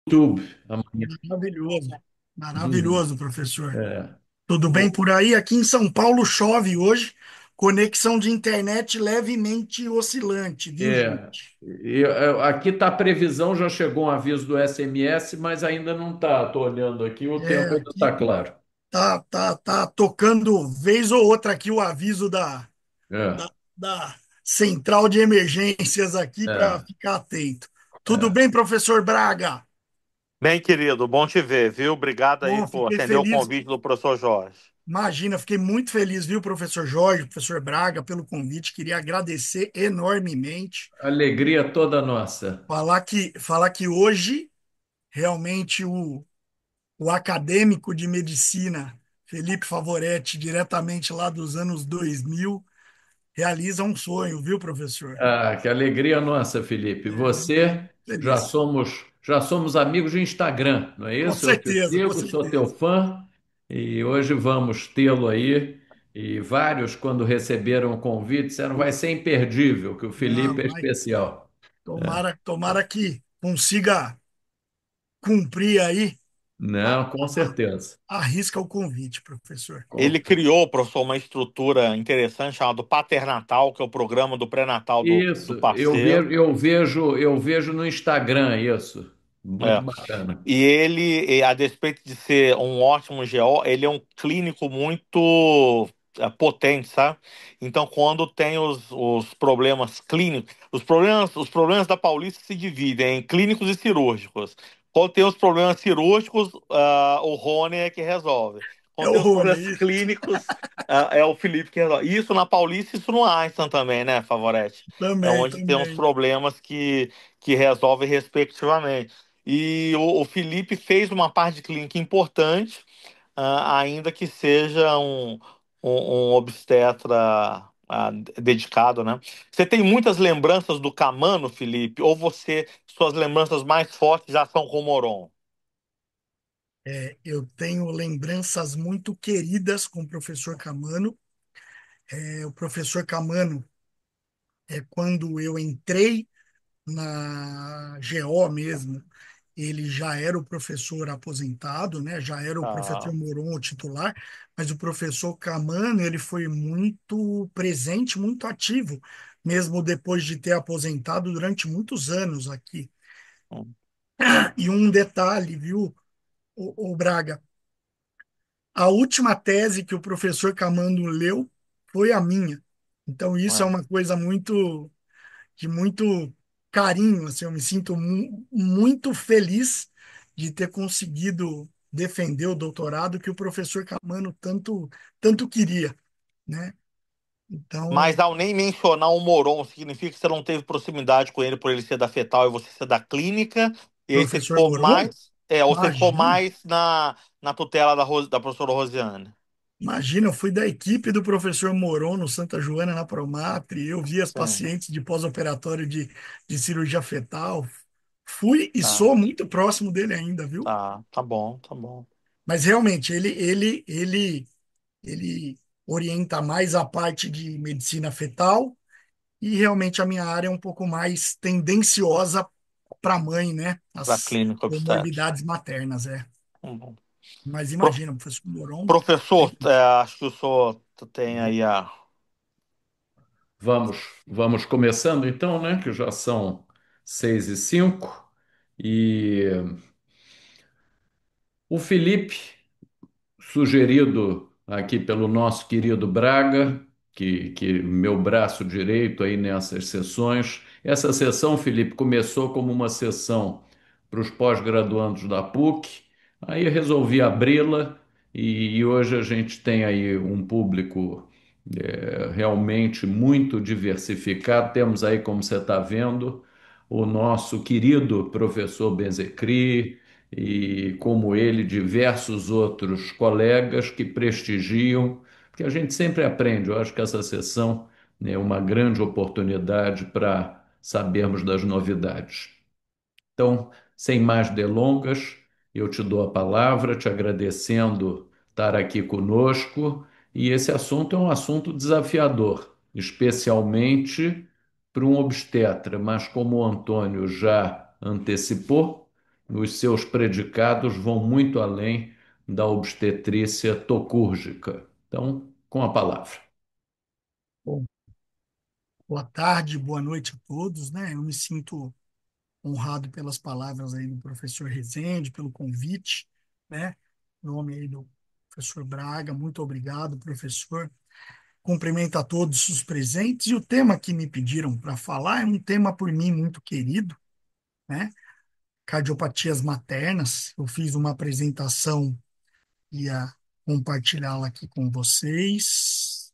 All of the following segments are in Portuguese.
YouTube amanhã. Maravilhoso, maravilhoso, professor. É. Tudo bem O- por aí? Aqui em São Paulo chove hoje, conexão de internet levemente oscilante, viu, é. gente? Aqui está a previsão, já chegou um aviso do SMS, mas ainda não está. Estou olhando aqui, o É, tempo ainda está aqui claro. tá tocando vez ou outra aqui o aviso É, da central de emergências aqui para é, ficar atento. Tudo é. bem, professor Braga? Bem, querido, bom te ver, viu? Obrigado aí Bom, por fiquei atender o feliz. convite do professor Jorge. Imagina, fiquei muito feliz, viu, professor Jorge, professor Braga, pelo convite. Queria agradecer enormemente. Alegria toda nossa. Falar que hoje, realmente, o acadêmico de medicina, Felipe Favoretti, diretamente lá dos anos 2000, realiza um sonho, viu, professor? Ah, que alegria nossa, Felipe. Fiquei Você feliz. já somos amigos de Instagram, não é Com isso? Eu te certeza, com sigo, sou teu certeza. fã e hoje vamos tê-lo aí. E vários, quando receberam o convite, disseram vai ser imperdível, que o Felipe Não, é vai. especial. Tomara que consiga cumprir aí. A- Não, com a- certeza. Arrisca o convite, professor. Ele criou, professor, uma estrutura interessante chamada Paternatal, que é o programa do pré-natal do Isso, parceiro. eu vejo no Instagram isso. Muito É. bacana. E ele, a despeito de ser um ótimo GO, ele é um clínico muito potente, sabe? Então, quando tem os problemas clínicos, os problemas da Paulista se dividem em clínicos e cirúrgicos. Quando tem os problemas cirúrgicos, o Rony é que resolve. É Quando o tem os Rony, problemas isso. clínicos, é o Felipe que resolve. Isso na Paulista, isso no Einstein também, né, Favorete? É Também, onde tem os também. problemas que resolvem respectivamente. E o Felipe fez uma parte de clínica importante, ainda que seja um obstetra dedicado, né? Você tem muitas lembranças do Camano, Felipe? Ou suas lembranças mais fortes já são com o Moron? Eu tenho lembranças muito queridas com o professor Camano. O professor Camano, quando eu entrei na GO mesmo, ele já era o professor aposentado, né? Já era o professor Ah, Moron o titular, mas o professor Camano, ele foi muito presente, muito ativo, mesmo depois de ter aposentado durante muitos anos aqui. hum, E um detalhe, viu, o Braga? A última tese que o professor Camando leu foi a minha. Então, isso é é. uma coisa de muito carinho, assim, eu me sinto muito feliz de ter conseguido defender o doutorado que o professor Camano tanto queria, né? Mas Então, ao nem mencionar o Moron, significa que você não teve proximidade com ele por ele ser da fetal e você ser da clínica, e aí você professor ficou Moron, mais, ou você ficou imagina, mais na tutela da professora Rosiane. imagina, eu fui da equipe do professor Moron no Santa Joana, na Promatre, eu vi as Sim. pacientes de pós-operatório de cirurgia fetal, fui e Tá, sou muito próximo dele ainda, viu? tá bom, tá bom. Mas realmente, ele orienta mais a parte de medicina fetal e realmente a minha área é um pouco mais tendenciosa para a mãe, né? Para As clínica obstétrica. comorbidades maternas, é. Tá bom. Mas Pro- imagina, o professor Moron. Professor, acho que o senhor tem aí a. Vamos começando então, né? Que já são 6h05. E o Felipe, sugerido aqui pelo nosso querido Braga, que meu braço direito aí nessas sessões. Essa sessão, Felipe, começou como uma sessão para os pós-graduandos da PUC, aí resolvi abri-la e hoje a gente tem aí um público realmente muito diversificado. Temos aí, como você está vendo, o nosso querido professor Benzecri, e, como ele, diversos outros colegas que prestigiam, porque a gente sempre aprende. Eu acho que essa sessão é uma grande oportunidade para sabermos das novidades. Então, sem mais delongas, eu te dou a palavra, te agradecendo estar aqui conosco. E esse assunto é um assunto desafiador, especialmente para um obstetra, mas como o Antônio já antecipou, os seus predicados vão muito além da obstetrícia tocúrgica. Então, com a palavra. Bom, boa tarde, boa noite a todos, né? Eu me sinto honrado pelas palavras aí do professor Rezende, pelo convite, né? Em nome aí do professor Braga, muito obrigado, professor. Cumprimento a todos os presentes. E o tema que me pediram para falar é um tema por mim muito querido, né? Cardiopatias maternas. Eu fiz uma apresentação e ia compartilhá-la aqui com vocês.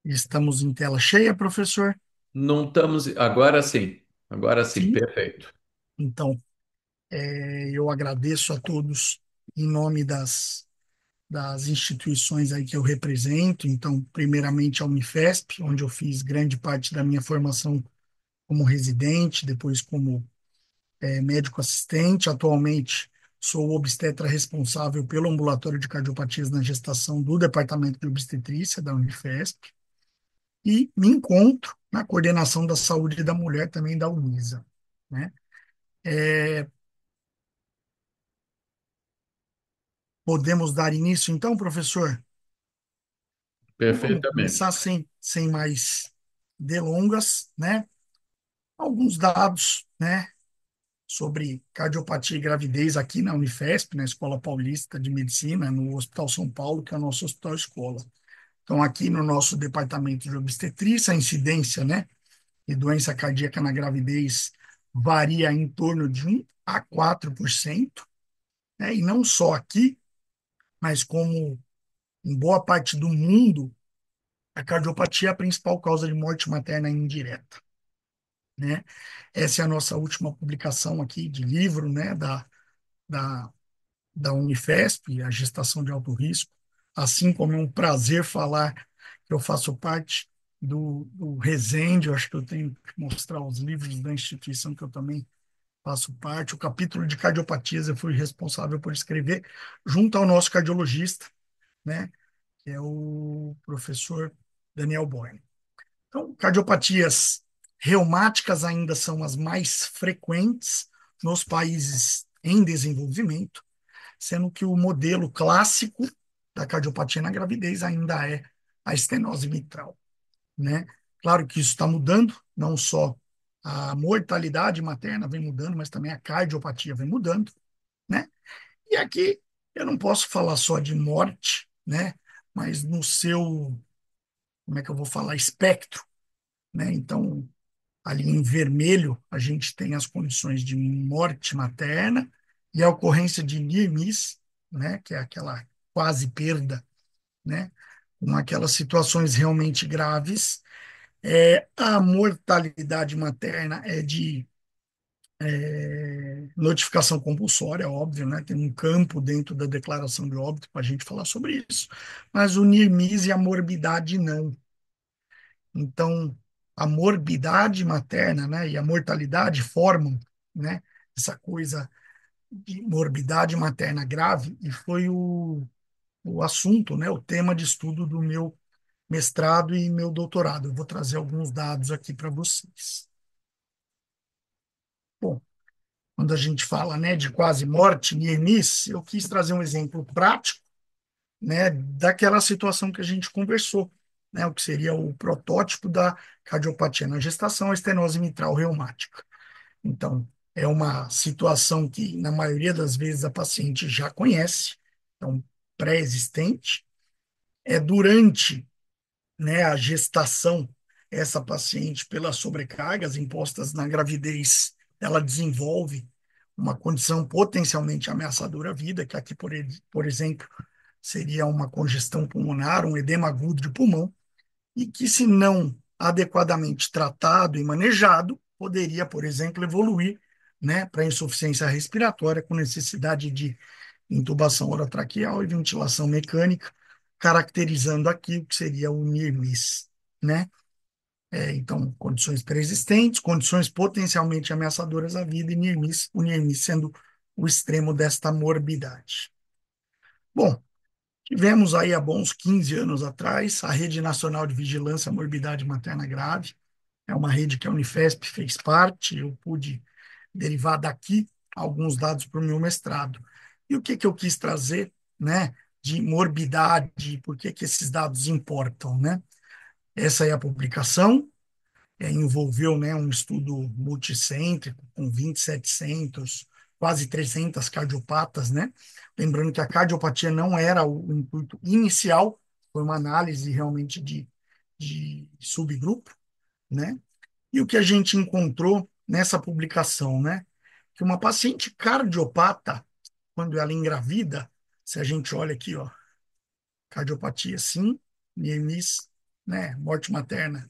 Estamos em tela cheia, professor? Não estamos. Agora sim, Sim. perfeito. Então, eu agradeço a todos em nome das instituições aí que eu represento. Então, primeiramente a Unifesp, onde eu fiz grande parte da minha formação como residente, depois como médico assistente. Atualmente sou o obstetra responsável pelo ambulatório de cardiopatias na gestação do Departamento de Obstetrícia da Unifesp e me encontro na coordenação da saúde da mulher também da Unisa, né? Podemos dar início então, professor? Então, vamos Perfeitamente. começar sem mais delongas, né? Alguns dados, né, sobre cardiopatia e gravidez aqui na Unifesp, na Escola Paulista de Medicina, no Hospital São Paulo, que é o nosso hospital escola. Então, aqui no nosso departamento de obstetrícia, a incidência, né, de doença cardíaca na gravidez varia em torno de 1 a 4%, né, e não só aqui, mas como em boa parte do mundo, a cardiopatia é a principal causa de morte materna indireta, né? Essa é a nossa última publicação aqui de livro, né, da, da Unifesp, a gestação de alto risco, assim como é um prazer falar que eu faço parte do Resende. Eu acho que eu tenho que mostrar os livros da instituição que eu também faço parte. O capítulo de cardiopatias eu fui responsável por escrever junto ao nosso cardiologista, né, que é o professor Daniel Boyle. Então, cardiopatias reumáticas ainda são as mais frequentes nos países em desenvolvimento, sendo que o modelo clássico da cardiopatia na gravidez ainda é a estenose mitral, né? Claro que isso está mudando, não só a mortalidade materna vem mudando, mas também a cardiopatia vem mudando, né? E aqui eu não posso falar só de morte, né? Mas no seu, como é que eu vou falar, espectro, né? Então, ali em vermelho, a gente tem as condições de morte materna e a ocorrência de near miss, né, que é aquela quase perda, né, com aquelas situações realmente graves. A mortalidade materna é de notificação compulsória, óbvio, né, tem um campo dentro da declaração de óbito para a gente falar sobre isso, mas o near miss e a morbidade não. Então, a morbidade materna, né, e a mortalidade formam, né, essa coisa de morbidade materna grave, e foi o assunto, né, o tema de estudo do meu mestrado e meu doutorado. Eu vou trazer alguns dados aqui para vocês. Bom, quando a gente fala, né, de quase morte, near miss, eu quis trazer um exemplo prático, né, daquela situação que a gente conversou, né, o que seria o protótipo da cardiopatia na gestação, a estenose mitral reumática. Então, é uma situação que, na maioria das vezes, a paciente já conhece, então, pré-existente. É durante, né, a gestação, essa paciente, pelas sobrecargas impostas na gravidez, ela desenvolve uma condição potencialmente ameaçadora à vida, que aqui, por exemplo, seria uma congestão pulmonar, um edema agudo de pulmão, e que, se não adequadamente tratado e manejado, poderia, por exemplo, evoluir, né, para insuficiência respiratória, com necessidade de intubação orotraqueal e ventilação mecânica, caracterizando aqui o que seria o NIRMIS, né? Então, condições pré-existentes, condições potencialmente ameaçadoras à vida e NIRMIS, o NIRMIS sendo o extremo desta morbidade. Bom, Tivemos aí há bons 15 anos atrás a Rede Nacional de Vigilância à Morbidade Materna Grave. É uma rede que a Unifesp fez parte, eu pude derivar daqui alguns dados para o meu mestrado. E o que que eu quis trazer, né, de morbidade, por que que esses dados importam, né? Essa é a publicação, envolveu, né, um estudo multicêntrico com 2.700, quase 300 cardiopatas, né? Lembrando que a cardiopatia não era o intuito inicial, foi uma análise realmente de subgrupo, né? E o que a gente encontrou nessa publicação, né? Que uma paciente cardiopata, quando ela engravida, se a gente olha aqui, ó, cardiopatia sim, NIRMIS, né? Morte materna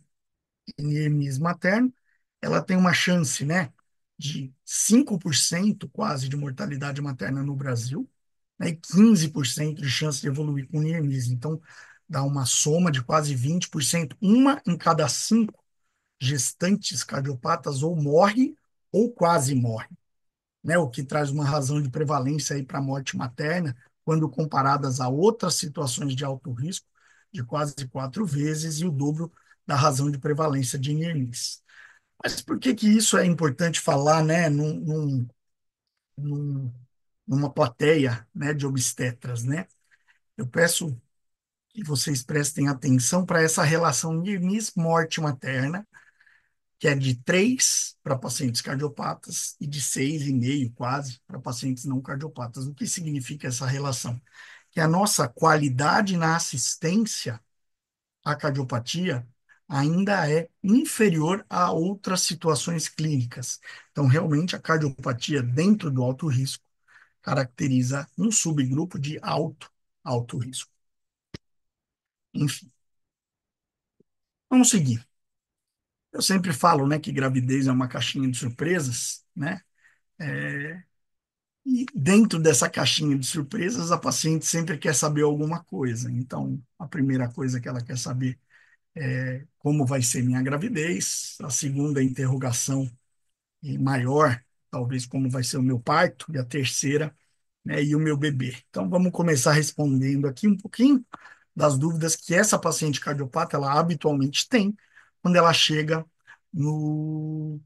e NIRMIS materno, ela tem uma chance, né? De 5% quase de mortalidade materna no Brasil, né, e 15% de chance de evoluir com NIRMIS. Então, dá uma soma de quase 20%. Uma em cada cinco gestantes cardiopatas ou morre ou quase morre, né? O que traz uma razão de prevalência aí para a morte materna, quando comparadas a outras situações de alto risco, de quase 4 vezes e o dobro da razão de prevalência de NIRMIS. Mas por que que isso é importante falar, né, num, numa plateia, né, de obstetras, né? Eu peço que vocês prestem atenção para essa relação NIRMIS-morte materna, que é de 3 para pacientes cardiopatas e de 6,5 quase para pacientes não cardiopatas. O que significa essa relação? Que a nossa qualidade na assistência à cardiopatia ainda é inferior a outras situações clínicas. Então, realmente, a cardiopatia dentro do alto risco caracteriza um subgrupo de alto risco. Enfim, vamos seguir. Eu sempre falo, né, que gravidez é uma caixinha de surpresas, né? E dentro dessa caixinha de surpresas, a paciente sempre quer saber alguma coisa. Então, a primeira coisa que ela quer saber é como vai ser minha gravidez. A segunda interrogação e maior, talvez como vai ser o meu parto. E a terceira, né, e o meu bebê. Então, vamos começar respondendo aqui um pouquinho das dúvidas que essa paciente cardiopata ela habitualmente tem quando ela chega no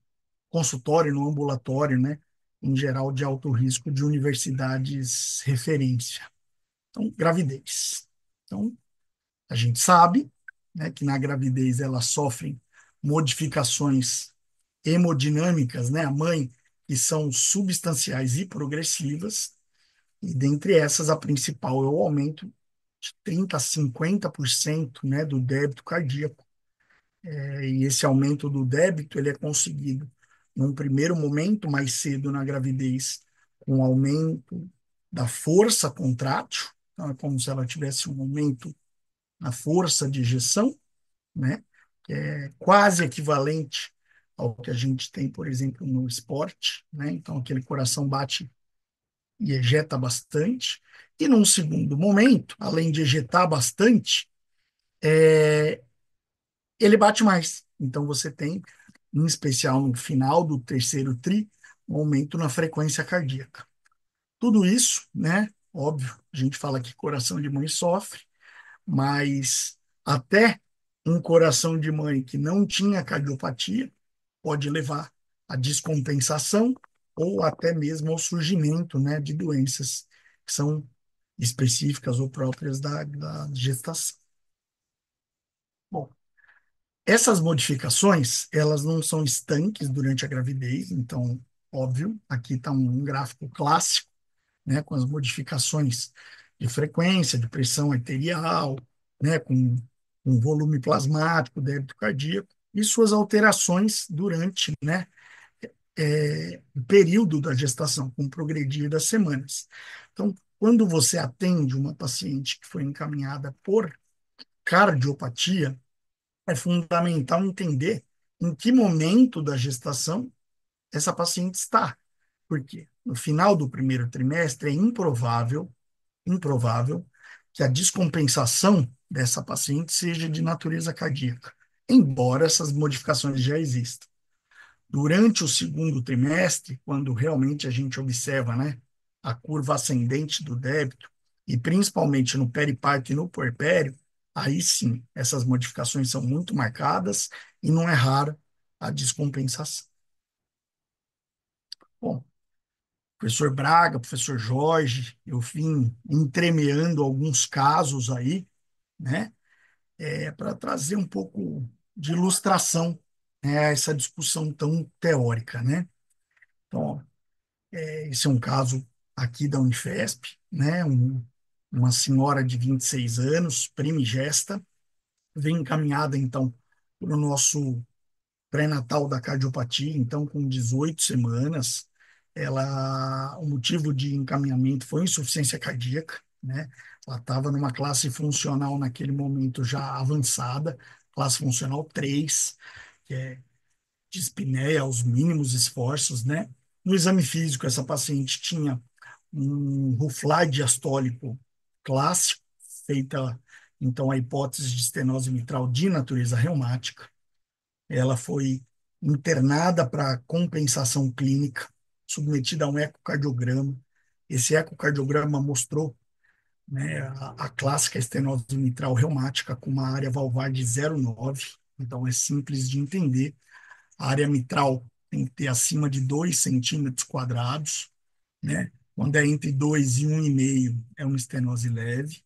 consultório, no ambulatório, né, em geral de alto risco de universidades referência. Então, gravidez. Então, a gente sabe, né, que na gravidez elas sofrem modificações hemodinâmicas, né, a mãe, que são substanciais e progressivas, e dentre essas a principal é o aumento de 30 a 50%, né, do débito cardíaco. E esse aumento do débito ele é conseguido num primeiro momento, mais cedo na gravidez, com aumento da força contrátil, então é como se ela tivesse um aumento na força de ejeção, né? Que é quase equivalente ao que a gente tem, por exemplo, no esporte, né? Então aquele coração bate e ejeta bastante. E num segundo momento, além de ejetar bastante, ele bate mais. Então você tem, em especial no final do terceiro tri, um aumento na frequência cardíaca. Tudo isso, né? Óbvio, a gente fala que coração de mãe sofre, mas até um coração de mãe que não tinha cardiopatia pode levar à descompensação ou até mesmo ao surgimento, né, de doenças que são específicas ou próprias da gestação. Bom, essas modificações, elas não são estanques durante a gravidez, então, óbvio, aqui está um gráfico clássico, né, com as modificações de frequência, de pressão arterial, né, com volume plasmático, débito cardíaco, e suas alterações durante, né, o período da gestação, com o progredir das semanas. Então, quando você atende uma paciente que foi encaminhada por cardiopatia, é fundamental entender em que momento da gestação essa paciente está. Porque no final do primeiro trimestre é improvável que a descompensação dessa paciente seja de natureza cardíaca, embora essas modificações já existam. Durante o segundo trimestre, quando realmente a gente observa, né, a curva ascendente do débito, e principalmente no periparto e no puerpério, aí sim, essas modificações são muito marcadas e não é rara a descompensação. Bom, professor Braga, professor Jorge, eu vim entremeando alguns casos aí, né, para trazer um pouco de ilustração, né, a essa discussão tão teórica, né? Então, ó, esse é um caso aqui da Unifesp, né? Uma senhora de 26 anos, primigesta, vem encaminhada, então, para o nosso pré-natal da cardiopatia, então, com 18 semanas. O motivo de encaminhamento foi insuficiência cardíaca, né? Ela estava numa classe funcional naquele momento já avançada, classe funcional 3, que é dispneia aos mínimos esforços, né? No exame físico, essa paciente tinha um Rouflat diastólico clássico, feita então a hipótese de estenose mitral de natureza reumática. Ela foi internada para compensação clínica, submetida a um ecocardiograma. Esse ecocardiograma mostrou, né, a clássica estenose mitral reumática com uma área valvar de 0,9. Então é simples de entender. A área mitral tem que ter acima de 2 centímetros quadrados, né? Quando é entre 2 e 1,5 é uma estenose leve.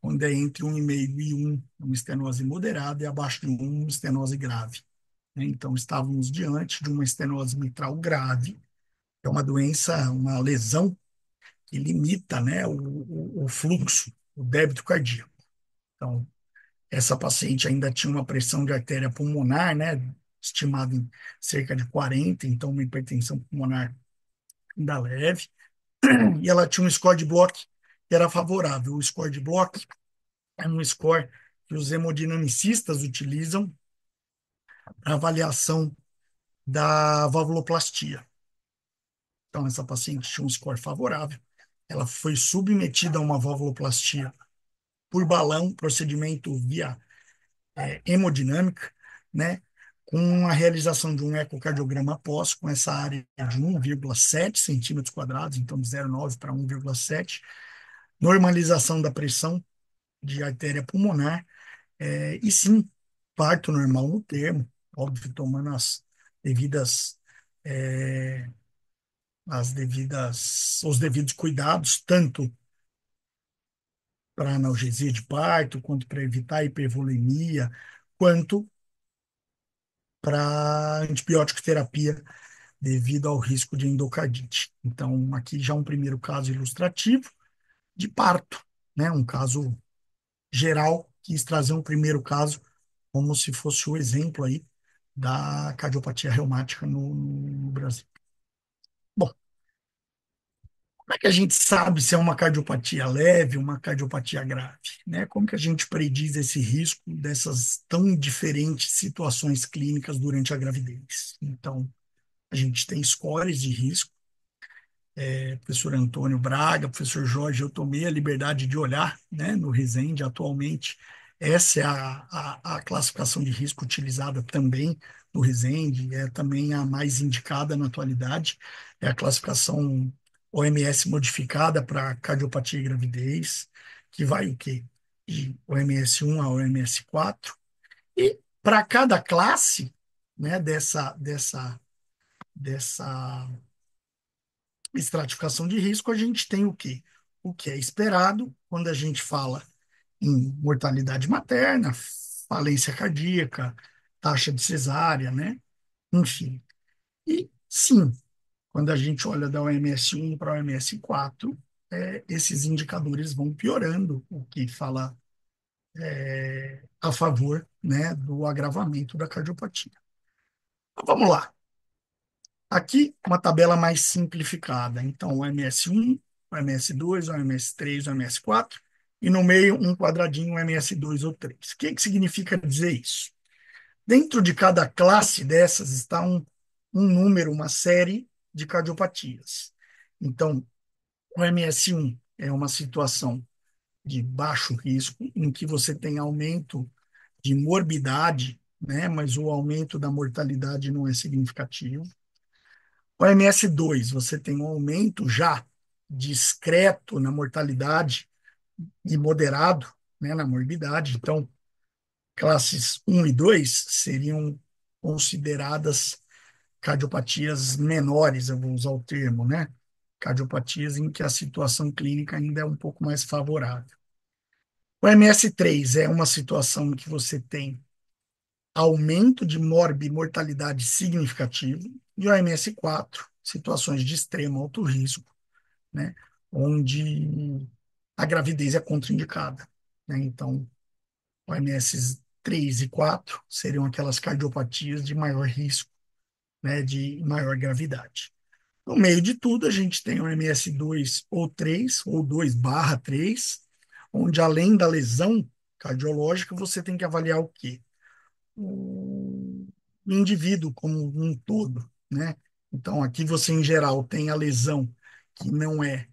Quando é entre 1,5 e 1 é uma estenose moderada, e abaixo de 1, uma estenose grave, né? Então, estávamos diante de uma estenose mitral grave, que é uma doença, uma lesão que limita, né, o fluxo, o débito cardíaco. Então, essa paciente ainda tinha uma pressão de artéria pulmonar, né, estimada em cerca de 40, então uma hipertensão pulmonar ainda leve, e ela tinha um score de block que era favorável. O score de block é um score que os hemodinamicistas utilizam para avaliação da valvuloplastia. Então, essa paciente tinha um score favorável. Ela foi submetida a uma valvuloplastia por balão, procedimento via hemodinâmica, né? Com a realização de um ecocardiograma após, com essa área de 1,7 centímetros quadrados, então de 0,9 para 1,7, normalização da pressão de artéria pulmonar, e sim, parto normal no termo, óbvio, tomando devidas, é, os devidos cuidados, tanto para analgesia de parto, quanto para evitar a hipervolemia, quanto para antibiótico terapia devido ao risco de endocardite. Então, aqui já um primeiro caso ilustrativo de parto, né? Um caso geral, quis trazer um primeiro caso como se fosse o exemplo aí da cardiopatia reumática no Brasil. Bom, como é que a gente sabe se é uma cardiopatia leve, uma cardiopatia grave, né? Como que a gente prediz esse risco dessas tão diferentes situações clínicas durante a gravidez? Então, a gente tem scores de risco, professor Antônio Braga, professor Jorge, eu tomei a liberdade de olhar, né, no Resende atualmente. Essa é a classificação de risco utilizada também no Resende, é também a mais indicada na atualidade, é a classificação OMS modificada para cardiopatia e gravidez, que vai o quê? De OMS 1 a OMS 4. E para cada classe, né, dessa estratificação de risco, a gente tem o quê? O que é esperado quando a gente fala em mortalidade materna, falência cardíaca, taxa de cesárea, né? Enfim. E sim, quando a gente olha da OMS 1 para a OMS 4, esses indicadores vão piorando, o que fala a favor, né, do agravamento da cardiopatia. Então, vamos lá. Aqui, uma tabela mais simplificada. Então, o MS1, o MS2, o MS3, o MS4, e no meio um quadradinho, o MS2 ou 3. O que que significa dizer isso? Dentro de cada classe dessas está um número, uma série de cardiopatias. Então, o MS1 é uma situação de baixo risco, em que você tem aumento de morbidade, né, mas o aumento da mortalidade não é significativo. O MS2, você tem um aumento já discreto na mortalidade, e moderado, né, na morbidade. Então, classes 1 e 2 seriam consideradas cardiopatias menores, eu vou usar o termo, né? Cardiopatias em que a situação clínica ainda é um pouco mais favorável. O MS3 é uma situação em que você tem aumento de morbimortalidade significativo, e o MS4, situações de extremo alto risco, né? Onde a gravidez é contraindicada, né? Então, OMS 3 e 4 seriam aquelas cardiopatias de maior risco, né, de maior gravidade. No meio de tudo, a gente tem o OMS 2 ou 3, ou 2/3, onde além da lesão cardiológica, você tem que avaliar o quê? O indivíduo como um todo, né? Então, aqui você, em geral, tem a lesão que não é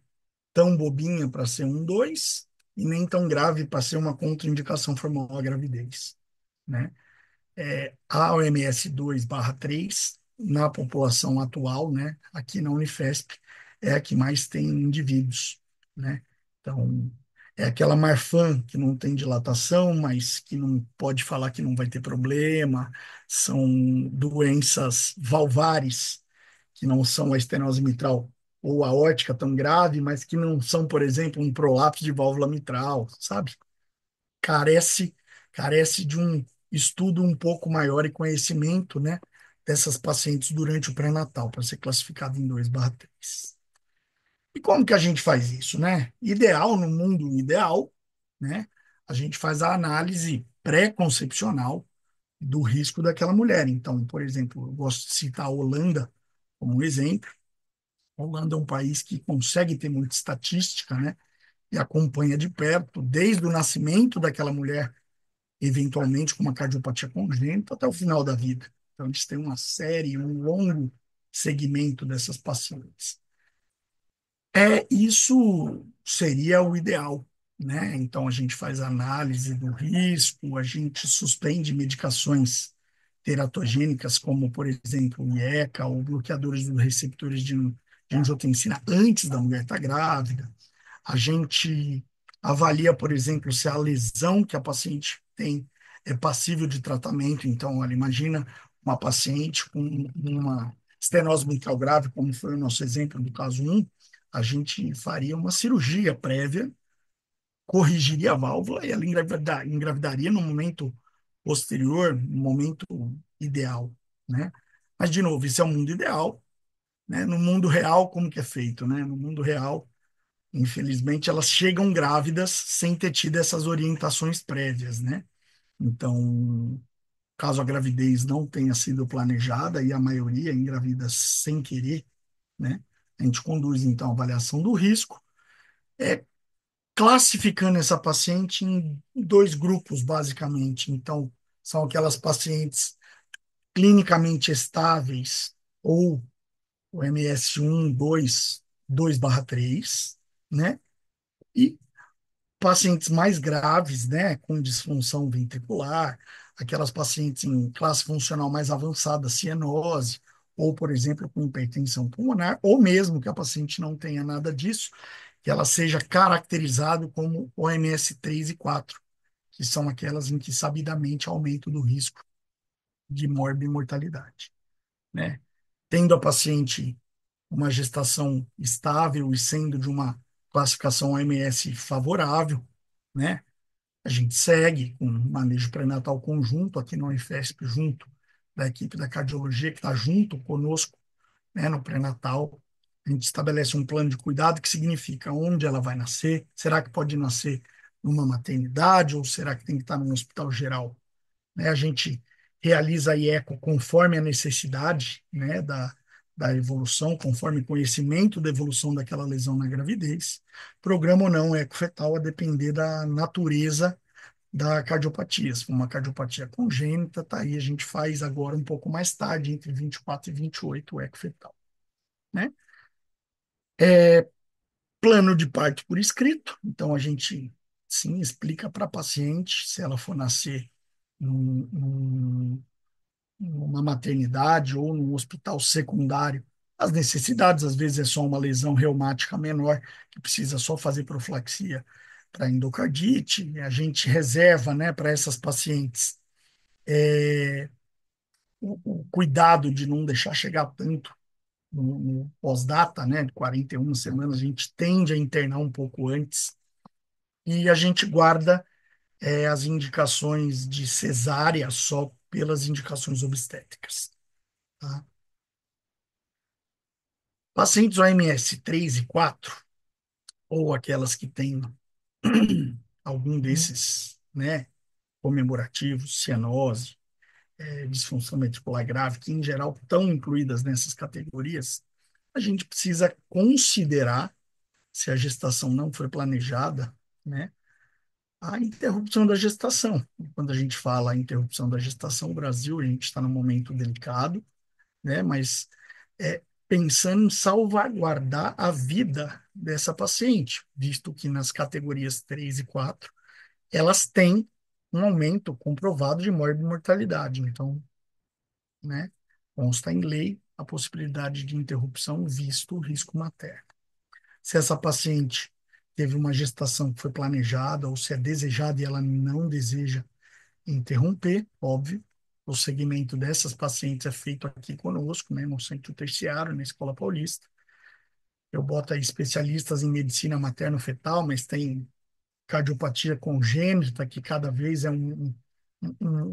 tão bobinha para ser um 2 e nem tão grave para ser uma contraindicação formal à gravidez, né? A OMS 2/3, na população atual, né, aqui na Unifesp, é a que mais tem indivíduos, né? Então, é aquela Marfan que não tem dilatação, mas que não pode falar que não vai ter problema, são doenças valvares, que não são a estenose mitral ou aórtica tão grave, mas que não são, por exemplo, um prolapso de válvula mitral, sabe? carece carece de um estudo um pouco maior e conhecimento, né, dessas pacientes durante o pré-natal, para ser classificado em 2/3. E como que a gente faz isso, né? Ideal, no mundo ideal, né, a gente faz a análise pré-concepcional do risco daquela mulher. Então, por exemplo, eu gosto de citar a Holanda como um exemplo. A Holanda é um país que consegue ter muita estatística, né, e acompanha de perto, desde o nascimento daquela mulher eventualmente com uma cardiopatia congênita até o final da vida. Então, eles têm uma série, um longo segmento dessas pacientes. Isso seria o ideal, né? Então, a gente faz análise do risco, a gente suspende medicações teratogênicas, como, por exemplo, o IECA ou bloqueadores dos receptores de angiotensina antes da mulher estar grávida. A gente avalia, por exemplo, se a lesão que a paciente tem é passível de tratamento. Então, olha, imagina uma paciente com uma estenose mitral grave, como foi o nosso exemplo do caso 1, a gente faria uma cirurgia prévia, corrigiria a válvula e ela engravidaria no momento posterior, no momento ideal, né? Mas, de novo, isso é o mundo ideal, né? No mundo real, como que é feito, né? No mundo real, infelizmente, elas chegam grávidas sem ter tido essas orientações prévias, né? Então, caso a gravidez não tenha sido planejada e a maioria engravida sem querer, né? A gente conduz, então, a avaliação do risco, é classificando essa paciente em dois grupos, basicamente. Então, são aquelas pacientes clinicamente estáveis ou o MS1, 2, 2/3, né? E pacientes mais graves, né, com disfunção ventricular, aquelas pacientes em classe funcional mais avançada, cianose, ou, por exemplo, com hipertensão pulmonar, ou mesmo que a paciente não tenha nada disso, que ela seja caracterizado como OMS 3 e 4, que são aquelas em que sabidamente há aumento do risco de morbimortalidade, né? Tendo a paciente uma gestação estável e sendo de uma classificação OMS favorável, né? A gente segue com manejo pré-natal conjunto aqui no Unifesp, junto da equipe da cardiologia que está junto conosco, né, no pré-natal. A gente estabelece um plano de cuidado que significa onde ela vai nascer. Será que pode nascer numa maternidade ou será que tem que estar num hospital geral? Né? A gente realiza a IECO conforme a necessidade, né, da evolução, conforme o conhecimento da evolução daquela lesão na gravidez. Programa ou não eco fetal a depender da natureza da cardiopatia. Se for uma cardiopatia congênita, tá aí, a gente faz agora um pouco mais tarde, entre 24 e 28, o eco fetal, né? Plano de parto por escrito, então a gente, sim, explica para a paciente, se ela for nascer num, num, numa maternidade ou num hospital secundário, as necessidades, às vezes é só uma lesão reumática menor, que precisa só fazer profilaxia para endocardite. A gente reserva, né, para essas pacientes o cuidado de não deixar chegar tanto no pós-data, né, de 41 semanas, a gente tende a internar um pouco antes e a gente guarda as indicações de cesárea só pelas indicações obstétricas. Tá? Pacientes OMS 3 e 4, ou aquelas que têm algum desses, né, comemorativos, cianose, disfunção ventricular grave, que em geral estão incluídas nessas categorias, a gente precisa considerar, se a gestação não foi planejada, né, a interrupção da gestação. Quando a gente fala em interrupção da gestação, no Brasil, a gente está num momento delicado, né, mas pensando em salvaguardar a vida dessa paciente, visto que nas categorias 3 e 4 elas têm um aumento comprovado de mortalidade. Então, né, consta em lei a possibilidade de interrupção visto o risco materno. Se essa paciente teve uma gestação que foi planejada ou se é desejada e ela não deseja interromper, óbvio, o segmento dessas pacientes é feito aqui conosco, né, no Centro Terciário, na Escola Paulista. Eu boto aí especialistas em medicina materno-fetal, mas tem cardiopatia congênita, que cada vez é um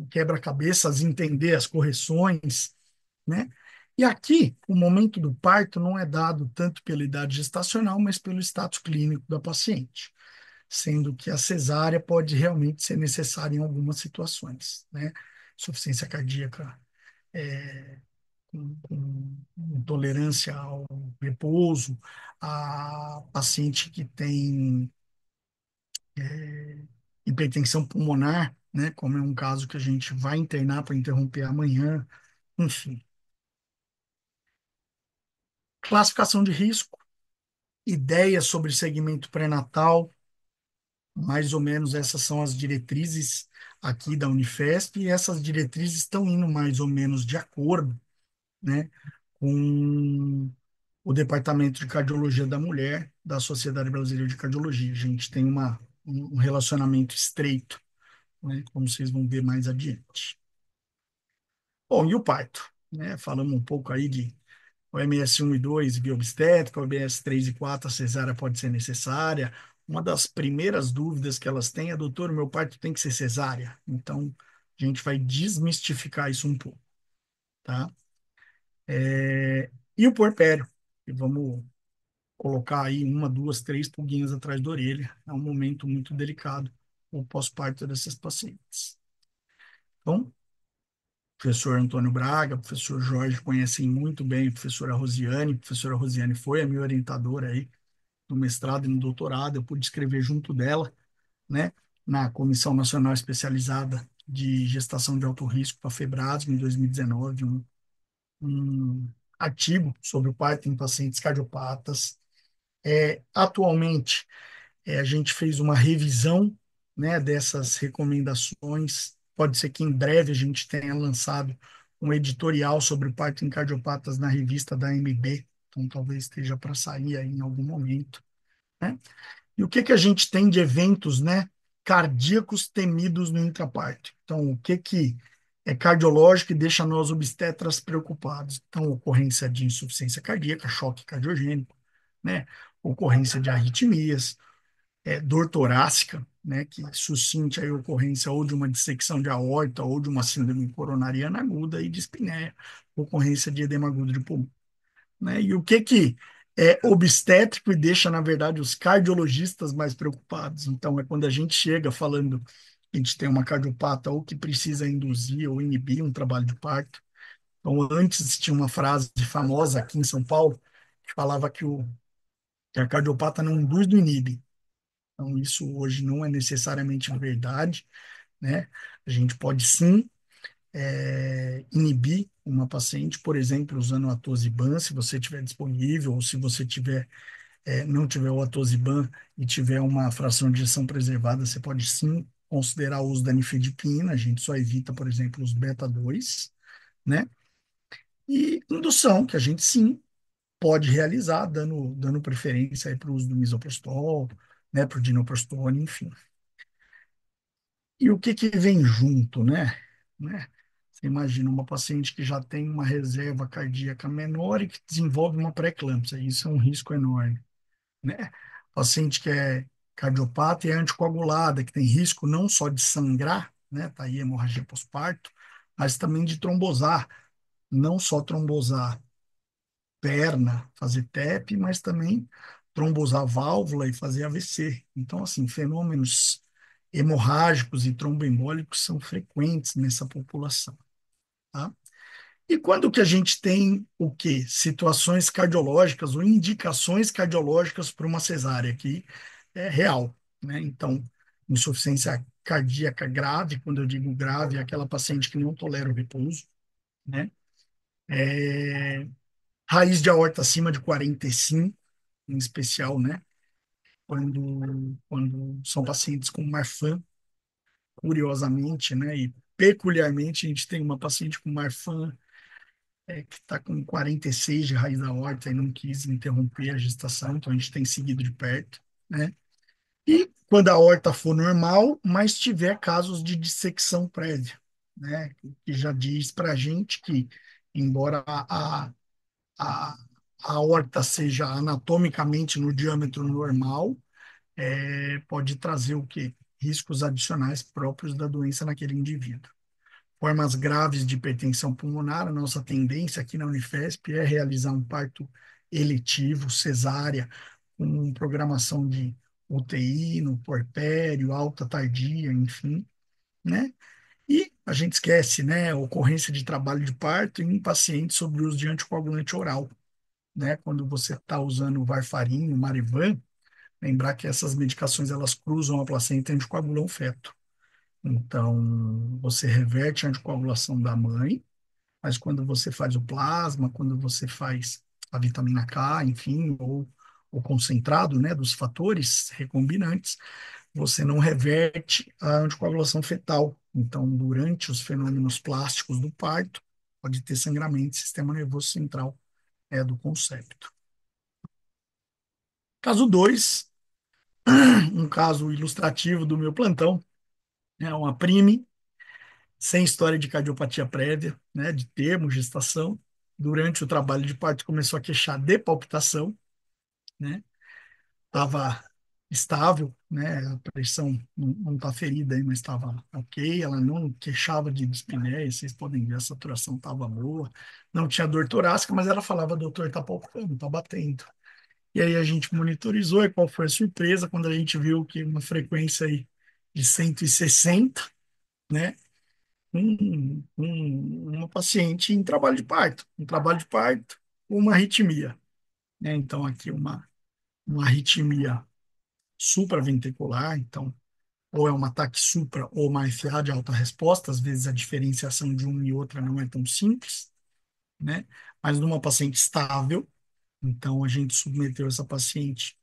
quebra-cabeças entender as correções, né? E aqui, o momento do parto não é dado tanto pela idade gestacional, mas pelo status clínico da paciente, sendo que a cesárea pode realmente ser necessária em algumas situações, né? Insuficiência cardíaca com intolerância ao repouso, a paciente que tem hipertensão pulmonar, né, como é um caso que a gente vai internar para interromper amanhã, enfim. Classificação de risco, ideias sobre segmento pré-natal, mais ou menos essas são as diretrizes aqui da Unifesp, e essas diretrizes estão indo mais ou menos de acordo, né, com o Departamento de Cardiologia da Mulher da Sociedade Brasileira de Cardiologia. A gente tem um relacionamento estreito, né, como vocês vão ver mais adiante. Bom, e o parto? Né? Falamos um pouco aí de OMS 1 e 2, bioobstétrica, OMS 3 e 4, a cesárea pode ser necessária. Uma das primeiras dúvidas que elas têm é, doutor, o meu parto tem que ser cesárea? Então, a gente vai desmistificar isso um pouco, tá? E o puerpério, e vamos colocar aí uma, duas, três pulguinhas atrás da orelha. É um momento muito delicado, o pós-parto dessas pacientes. Então, professor Antônio Braga, professor Jorge conhecem muito bem a professora Rosiane. A professora Rosiane foi a minha orientadora aí no mestrado e no doutorado. Eu pude escrever junto dela, né, na Comissão Nacional Especializada de Gestação de Alto Risco, a FEBRASM, em 2019, um artigo sobre o parto em pacientes cardiopatas. Atualmente, a gente fez uma revisão, né, dessas recomendações. Pode ser que em breve a gente tenha lançado um editorial sobre o parto em cardiopatas na revista da AMB, então talvez esteja para sair aí em algum momento, né? E o que que a gente tem de eventos, né, cardíacos temidos no intraparto? Então, o que que é cardiológico e deixa nós obstetras preocupados? Então, ocorrência de insuficiência cardíaca, choque cardiogênico, né? Ocorrência de arritmias, dor torácica, né, que suscite a ocorrência ou de uma dissecção de aorta ou de uma síndrome coronariana aguda e dispneia, ocorrência de edema agudo de pulmão, né? E o que que é obstétrico e deixa, na verdade, os cardiologistas mais preocupados? Então, é quando a gente chega falando que a gente tem uma cardiopata ou que precisa induzir ou inibir um trabalho de parto. Então, antes tinha uma frase famosa aqui em São Paulo que falava que a cardiopata não induz, não inibe. Então, isso hoje não é necessariamente verdade, né? A gente pode sim inibir uma paciente, por exemplo, usando o atosiban, se você tiver disponível, ou se você tiver, não tiver o atosiban e tiver uma fração de ejeção preservada, você pode sim considerar o uso da nifedipina, a gente só evita, por exemplo, os beta-2, né? E indução, que a gente sim pode realizar, dando preferência para o uso do misoprostol, né, para o dinoprostone, enfim. E o que que vem junto, né? Você imagina uma paciente que já tem uma reserva cardíaca menor e que desenvolve uma pré-eclâmpsia, isso é um risco enorme, né? Paciente que é cardiopata e é anticoagulada, que tem risco não só de sangrar, né? Tá aí hemorragia pós-parto, mas também de trombosar, não só trombosar perna, fazer TEP, mas também trombosar a válvula e fazer AVC. Então, assim, fenômenos hemorrágicos e tromboembólicos são frequentes nessa população, tá? E quando que a gente tem o quê? Situações cardiológicas ou indicações cardiológicas para uma cesárea, que é real, né? Então, insuficiência cardíaca grave, quando eu digo grave, é aquela paciente que não tolera o repouso, né? Raiz de aorta acima de 45, em especial, né? Quando são pacientes com Marfan, curiosamente, né? E peculiarmente, a gente tem uma paciente com Marfan que está com 46 de raiz da aorta e não quis interromper a gestação, então a gente tem seguido de perto, né? E quando a aorta for normal, mas tiver casos de dissecção prévia, né? Que já diz para a gente que, embora a, a aorta seja anatomicamente no diâmetro normal, pode trazer o quê? Riscos adicionais próprios da doença naquele indivíduo. Formas graves de hipertensão pulmonar, a nossa tendência aqui na Unifesp é realizar um parto eletivo, cesárea, com programação de UTI, no puerpério, alta tardia, enfim, né? E a gente esquece, né, a ocorrência de trabalho de parto em pacientes sobre o uso de anticoagulante oral, né? Quando você está usando varfarina, Marivan, lembrar que essas medicações elas cruzam a placenta e anticoagulam o feto. Então, você reverte a anticoagulação da mãe, mas quando você faz o plasma, quando você faz a vitamina K, enfim, ou o concentrado, né, dos fatores recombinantes, você não reverte a anticoagulação fetal. Então, durante os fenômenos plásticos do parto, pode ter sangramento, sistema nervoso central é do concepto. Caso 2, um caso ilustrativo do meu plantão, é uma prime sem história de cardiopatia prévia, né, de termo, gestação. Durante o trabalho de parto começou a queixar de palpitação, né? Estava estável, né? A pressão não está ferida aí, mas estava ok. Ela não queixava de dispneia, vocês podem ver, a saturação estava boa. Não tinha dor torácica, mas ela falava, doutor, está palpitando, está batendo. E aí a gente monitorizou, e qual foi a surpresa quando a gente viu que uma frequência aí de 160, né? Uma paciente em trabalho de parto, uma arritmia, né? Então, aqui uma arritmia supraventricular, então, ou é um ataque supra ou uma FA de alta resposta, às vezes a diferenciação de uma e outra não é tão simples, né? Mas numa paciente estável, então a gente submeteu essa paciente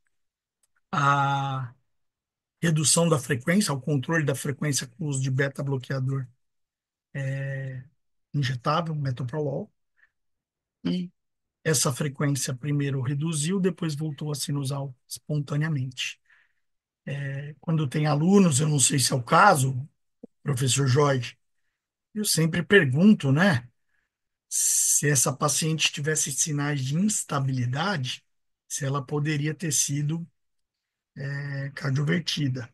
à redução da frequência, ao controle da frequência com uso de beta-bloqueador injetável, metoprolol, e essa frequência primeiro reduziu, depois voltou a sinusal espontaneamente. Quando tem alunos, eu não sei se é o caso, professor Jorge, eu sempre pergunto, né, se essa paciente tivesse sinais de instabilidade, se ela poderia ter sido cardiovertida.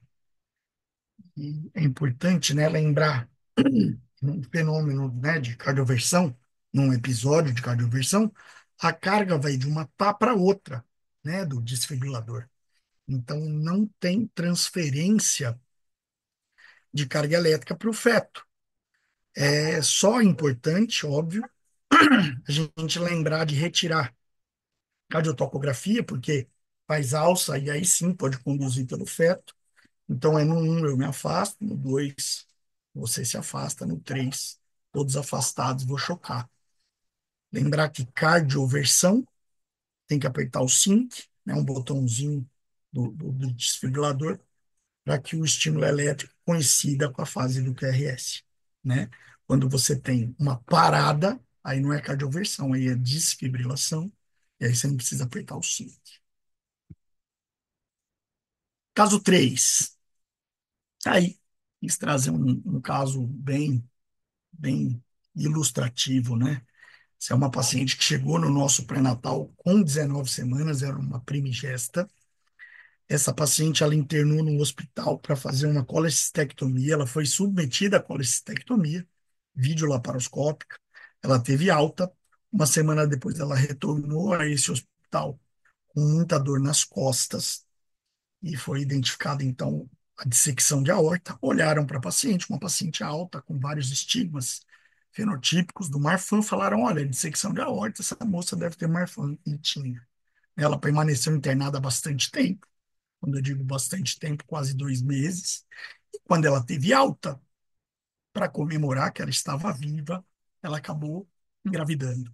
E é importante, né, lembrar um fenômeno, né, de cardioversão, num episódio de cardioversão, a carga vai de uma pá para outra, né, do desfibrilador. Então, não tem transferência de carga elétrica para o feto. É só importante, óbvio, a gente lembrar de retirar cardiotocografia, porque faz alça e aí sim pode conduzir pelo feto. Então, no 1 eu me afasto, no 2 você se afasta, no 3 todos afastados, vou chocar. Lembrar que cardioversão tem que apertar o sync, né, um botãozinho do desfibrilador, para que o estímulo elétrico coincida com a fase do QRS, né? Quando você tem uma parada, aí não é cardioversão, aí é desfibrilação, e aí você não precisa apertar o cinto. Caso 3. Aí, quis trazer um caso bem ilustrativo, né? Essa é uma paciente que chegou no nosso pré-natal com 19 semanas, era uma primigesta. Essa paciente, ela internou no hospital para fazer uma colecistectomia, ela foi submetida à colecistectomia, vídeo laparoscópica, ela teve alta. Uma semana depois, ela retornou a esse hospital com muita dor nas costas e foi identificada, então, a dissecção de aorta. Olharam para a paciente, uma paciente alta, com vários estigmas fenotípicos do Marfan, falaram, olha, dissecção de aorta, essa moça deve ter Marfan, e tinha. Ela permaneceu internada bastante tempo, quando eu digo bastante tempo, quase 2 meses, e quando ela teve alta, para comemorar que ela estava viva, ela acabou engravidando.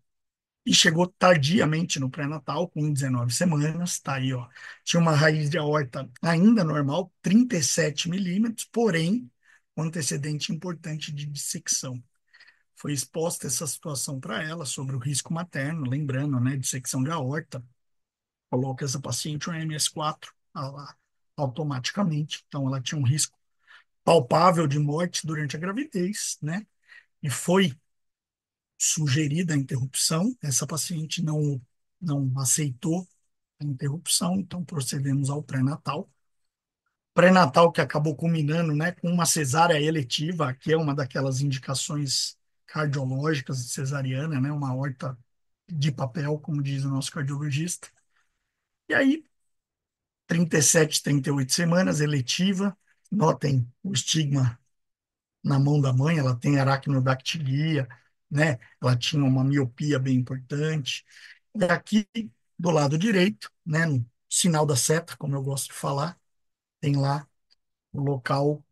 E chegou tardiamente no pré-natal, com 19 semanas, tá aí, ó. Tinha uma raiz de aorta ainda normal, 37 milímetros, porém, com antecedente importante de dissecção. Foi exposta essa situação para ela sobre o risco materno, lembrando, né, dissecção de aorta, coloca essa paciente um MS4 automaticamente, então ela tinha um risco palpável de morte durante a gravidez, né, e foi sugerida a interrupção, essa paciente não aceitou a interrupção, então procedemos ao pré-natal. Pré-natal que acabou culminando, né, com uma cesárea eletiva, que é uma daquelas indicações cardiológicas de cesariana, né, uma aorta de papel, como diz o nosso cardiologista. E aí, 37, 38 semanas, eletiva, notem o estigma na mão da mãe, ela tem aracnodactilia, né? Ela tinha uma miopia bem importante. E aqui do lado direito, né, no sinal da seta, como eu gosto de falar, tem lá o local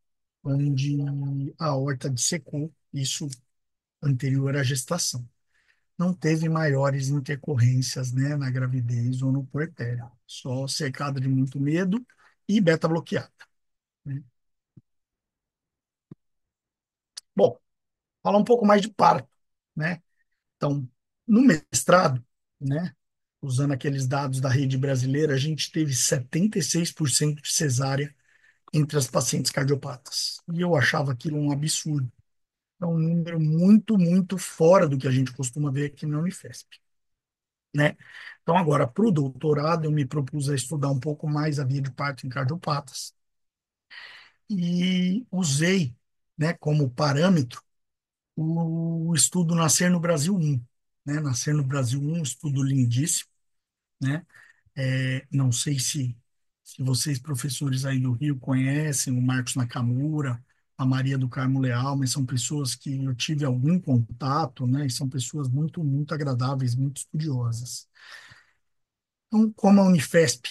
onde a aorta dissecou, isso anterior à gestação. Não teve maiores intercorrências, né, na gravidez ou no puerpério, só cercada de muito medo e beta-bloqueada, né? Bom, falar um pouco mais de parto, né? Então, no mestrado, né, usando aqueles dados da rede brasileira, a gente teve 76% de cesárea entre as pacientes cardiopatas. E eu achava aquilo um absurdo. É um número muito, muito fora do que a gente costuma ver aqui na Unifesp, né? Então, agora, para o doutorado, eu me propus a estudar um pouco mais a via de parto em cardiopatas e usei, né, como parâmetro o estudo Nascer no Brasil 1, né? Nascer no Brasil 1, um estudo lindíssimo, né? Não sei se vocês, professores aí do Rio, conhecem o Marcos Nakamura, a Maria do Carmo Leal, mas são pessoas que eu tive algum contato, né? E são pessoas muito, muito agradáveis, muito estudiosas. Então, como a Unifesp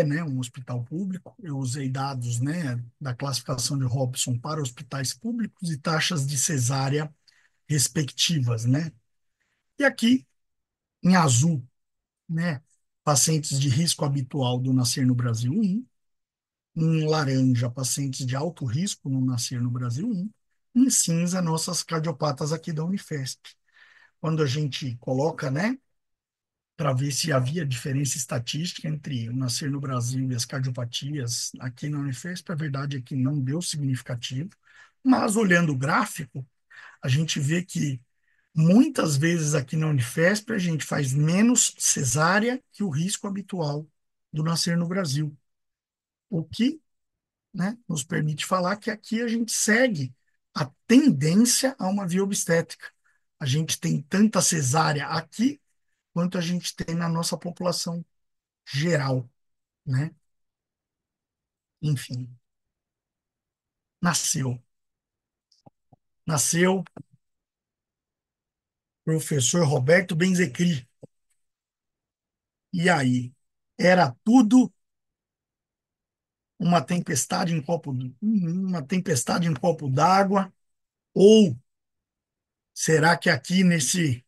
né, um hospital público, eu usei dados, né, da classificação de Robson para hospitais públicos e taxas de cesárea respectivas, né? E aqui, em azul, né, pacientes de risco habitual do Nascer no Brasil 1, em laranja, pacientes de alto risco no Nascer no Brasil 1, em cinza, nossas cardiopatas aqui da Unifesp. Quando a gente coloca, né, para ver se havia diferença estatística entre o Nascer no Brasil e as cardiopatias aqui na Unifesp, a verdade é que não deu significativo, mas olhando o gráfico, a gente vê que muitas vezes aqui na Unifesp a gente faz menos cesárea que o risco habitual do Nascer no Brasil, o que, né, nos permite falar que aqui a gente segue a tendência a uma via obstétrica. A gente tem tanta cesárea aqui quanto a gente tem na nossa população geral, né? Enfim, nasceu. Nasceu professor Roberto Benzecri. E aí? Era tudo uma tempestade em copo d'água, ou será que aqui nesse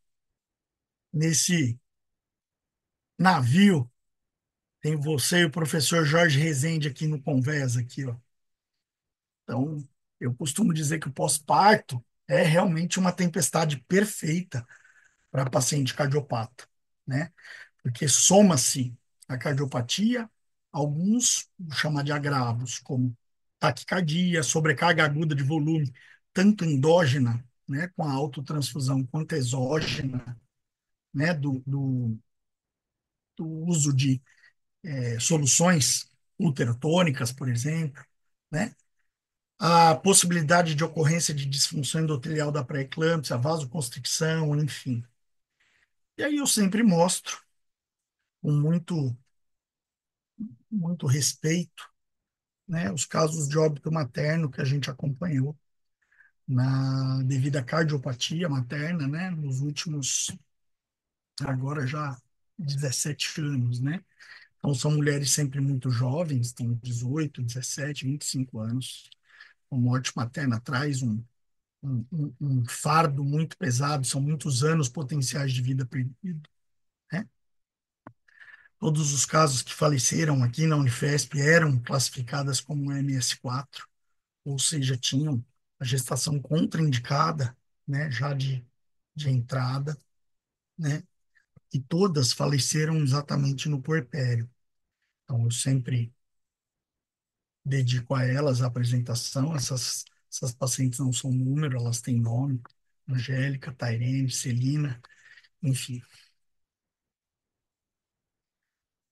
navio tem você e o professor Jorge Rezende aqui no Convés aqui, ó. Então, eu costumo dizer que o pós-parto é realmente uma tempestade perfeita para paciente cardiopata, né? Porque soma-se a cardiopatia, alguns, vou chamar de agravos, como taquicardia, sobrecarga aguda de volume, tanto endógena, né, com a autotransfusão, quanto exógena, né, do uso de soluções ultrotônicas, por exemplo, né? A possibilidade de ocorrência de disfunção endotelial da pré-eclâmpsia, vasoconstricção, enfim. E aí eu sempre mostro, com muito respeito, né, os casos de óbito materno que a gente acompanhou devido à cardiopatia materna, né, nos últimos, agora já 17 anos, né? Então, são mulheres sempre muito jovens, têm 18, 17, 25 anos. A morte materna traz um fardo muito pesado, são muitos anos potenciais de vida perdido, né? Todos os casos que faleceram aqui na Unifesp eram classificadas como MS4, ou seja, tinham a gestação contraindicada, né, já de entrada, né? E todas faleceram exatamente no puerpério. Então, eu sempre dedico a elas a apresentação. Essas pacientes não são número, elas têm nome: Angélica, Tairene, Celina, enfim.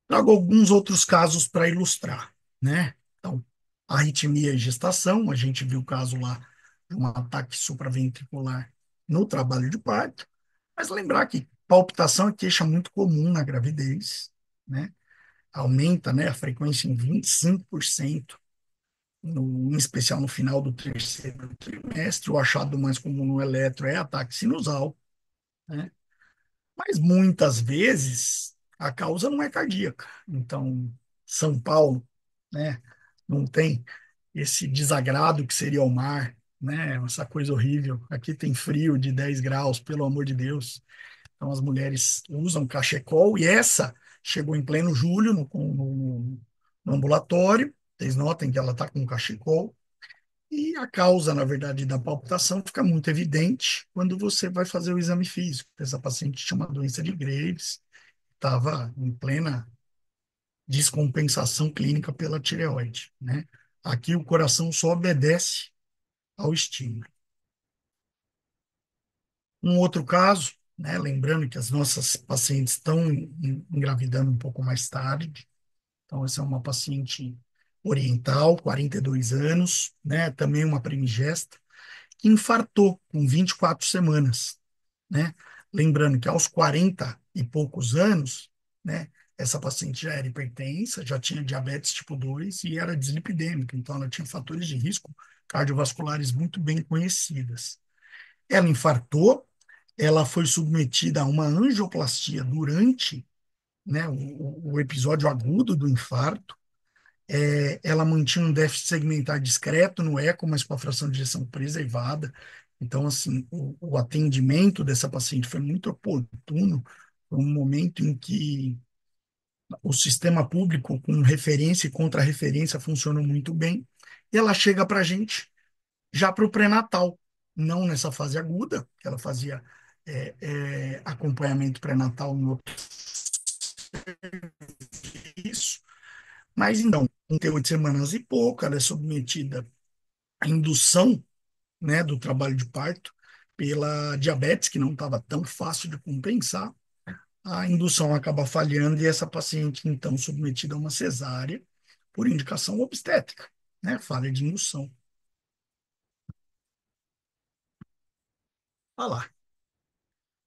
Trago alguns outros casos para ilustrar, né? Então, arritmia e gestação, a gente viu o caso lá de um ataque supraventricular no trabalho de parto, mas lembrar que palpitação é queixa muito comum na gravidez, né? Aumenta, né, a frequência em 25%, em especial no final do terceiro trimestre. O achado mais comum no eletro é ataque sinusal, né? Mas muitas vezes a causa não é cardíaca. Então, São Paulo, né, não tem esse desagrado que seria o mar, né? Essa coisa horrível. Aqui tem frio de 10 graus, pelo amor de Deus. Então, as mulheres usam cachecol e essa chegou em pleno julho no ambulatório. Vocês notem que ela está com cachecol. E a causa, na verdade, da palpitação fica muito evidente quando você vai fazer o exame físico. Essa paciente tinha uma doença de Graves, estava em plena descompensação clínica pela tireoide, né? Aqui o coração só obedece ao estímulo. Um outro caso, né, lembrando que as nossas pacientes estão engravidando um pouco mais tarde. Então, essa é uma paciente oriental, 42 anos, né, também uma primigesta, que infartou com 24 semanas, né? Lembrando que aos 40 e poucos anos, né, essa paciente já era hipertensa, já tinha diabetes tipo 2 e era dislipidêmica, então ela tinha fatores de risco cardiovasculares muito bem conhecidas. Ela infartou, ela foi submetida a uma angioplastia durante, né, o episódio agudo do infarto. Ela mantinha um déficit segmentar discreto no eco, mas com a fração de ejeção preservada. Então, assim, o atendimento dessa paciente foi muito oportuno, foi um momento em que o sistema público, com referência e contra-referência, funcionou muito bem, e ela chega para a gente já para o pré-natal, não nessa fase aguda, que ela fazia acompanhamento pré-natal em outro serviço, mas então, com 38 semanas e pouco, ela é submetida à indução, né, do trabalho de parto pela diabetes, que não estava tão fácil de compensar. A indução acaba falhando e essa paciente, então, submetida a uma cesárea por indicação obstétrica, né, falha de indução. Olha lá,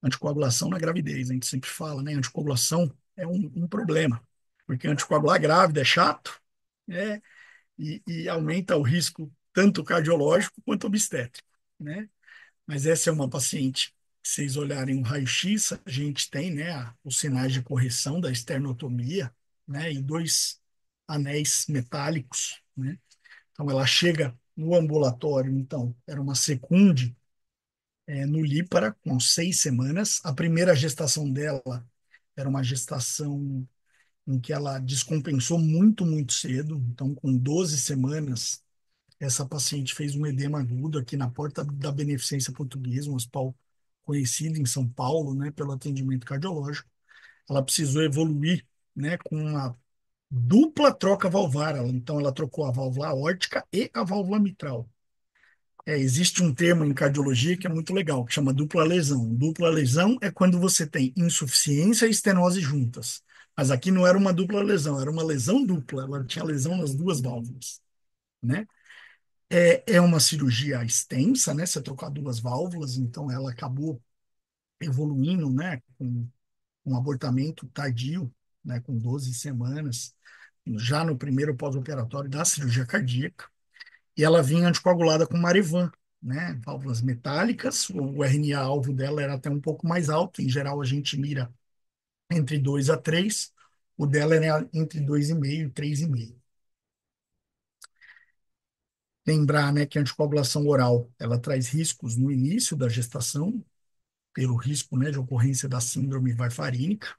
anticoagulação na gravidez, a gente sempre fala, né, anticoagulação é um problema, porque anticoagular grávida é chato, né, e aumenta o risco tanto cardiológico quanto obstétrico, né? Mas essa é uma paciente, se vocês olharem o raio-x, a gente tem, né, os sinais de correção da esternotomia, né, e dois anéis metálicos, né? Então ela chega no ambulatório, então era uma secunde no lípara com 6 semanas. A primeira gestação dela era uma gestação em que ela descompensou muito, muito cedo. Então, com 12 semanas, essa paciente fez um edema agudo aqui na porta da Beneficência Portuguesa, um hospital conhecido em São Paulo, né, pelo atendimento cardiológico. Ela precisou evoluir, né, com uma dupla troca valvar. Então, ela trocou a válvula aórtica e a válvula mitral. Existe um termo em cardiologia que é muito legal, que chama dupla lesão. Dupla lesão é quando você tem insuficiência e estenose juntas. Mas aqui não era uma dupla lesão, era uma lesão dupla. Ela tinha lesão nas duas válvulas, né? É uma cirurgia extensa, né? Você trocar duas válvulas, então ela acabou evoluindo, né? Com um abortamento tardio, né? Com 12 semanas, já no primeiro pós-operatório da cirurgia cardíaca. E ela vinha anticoagulada com Marivan, né? Válvulas metálicas, o RNA-alvo dela era até um pouco mais alto, em geral a gente mira entre 2 a 3, o dela era entre 2,5 e 3,5. Lembrar, né, que a anticoagulação oral, ela traz riscos no início da gestação, pelo risco, né, de ocorrência da síndrome varfarínica,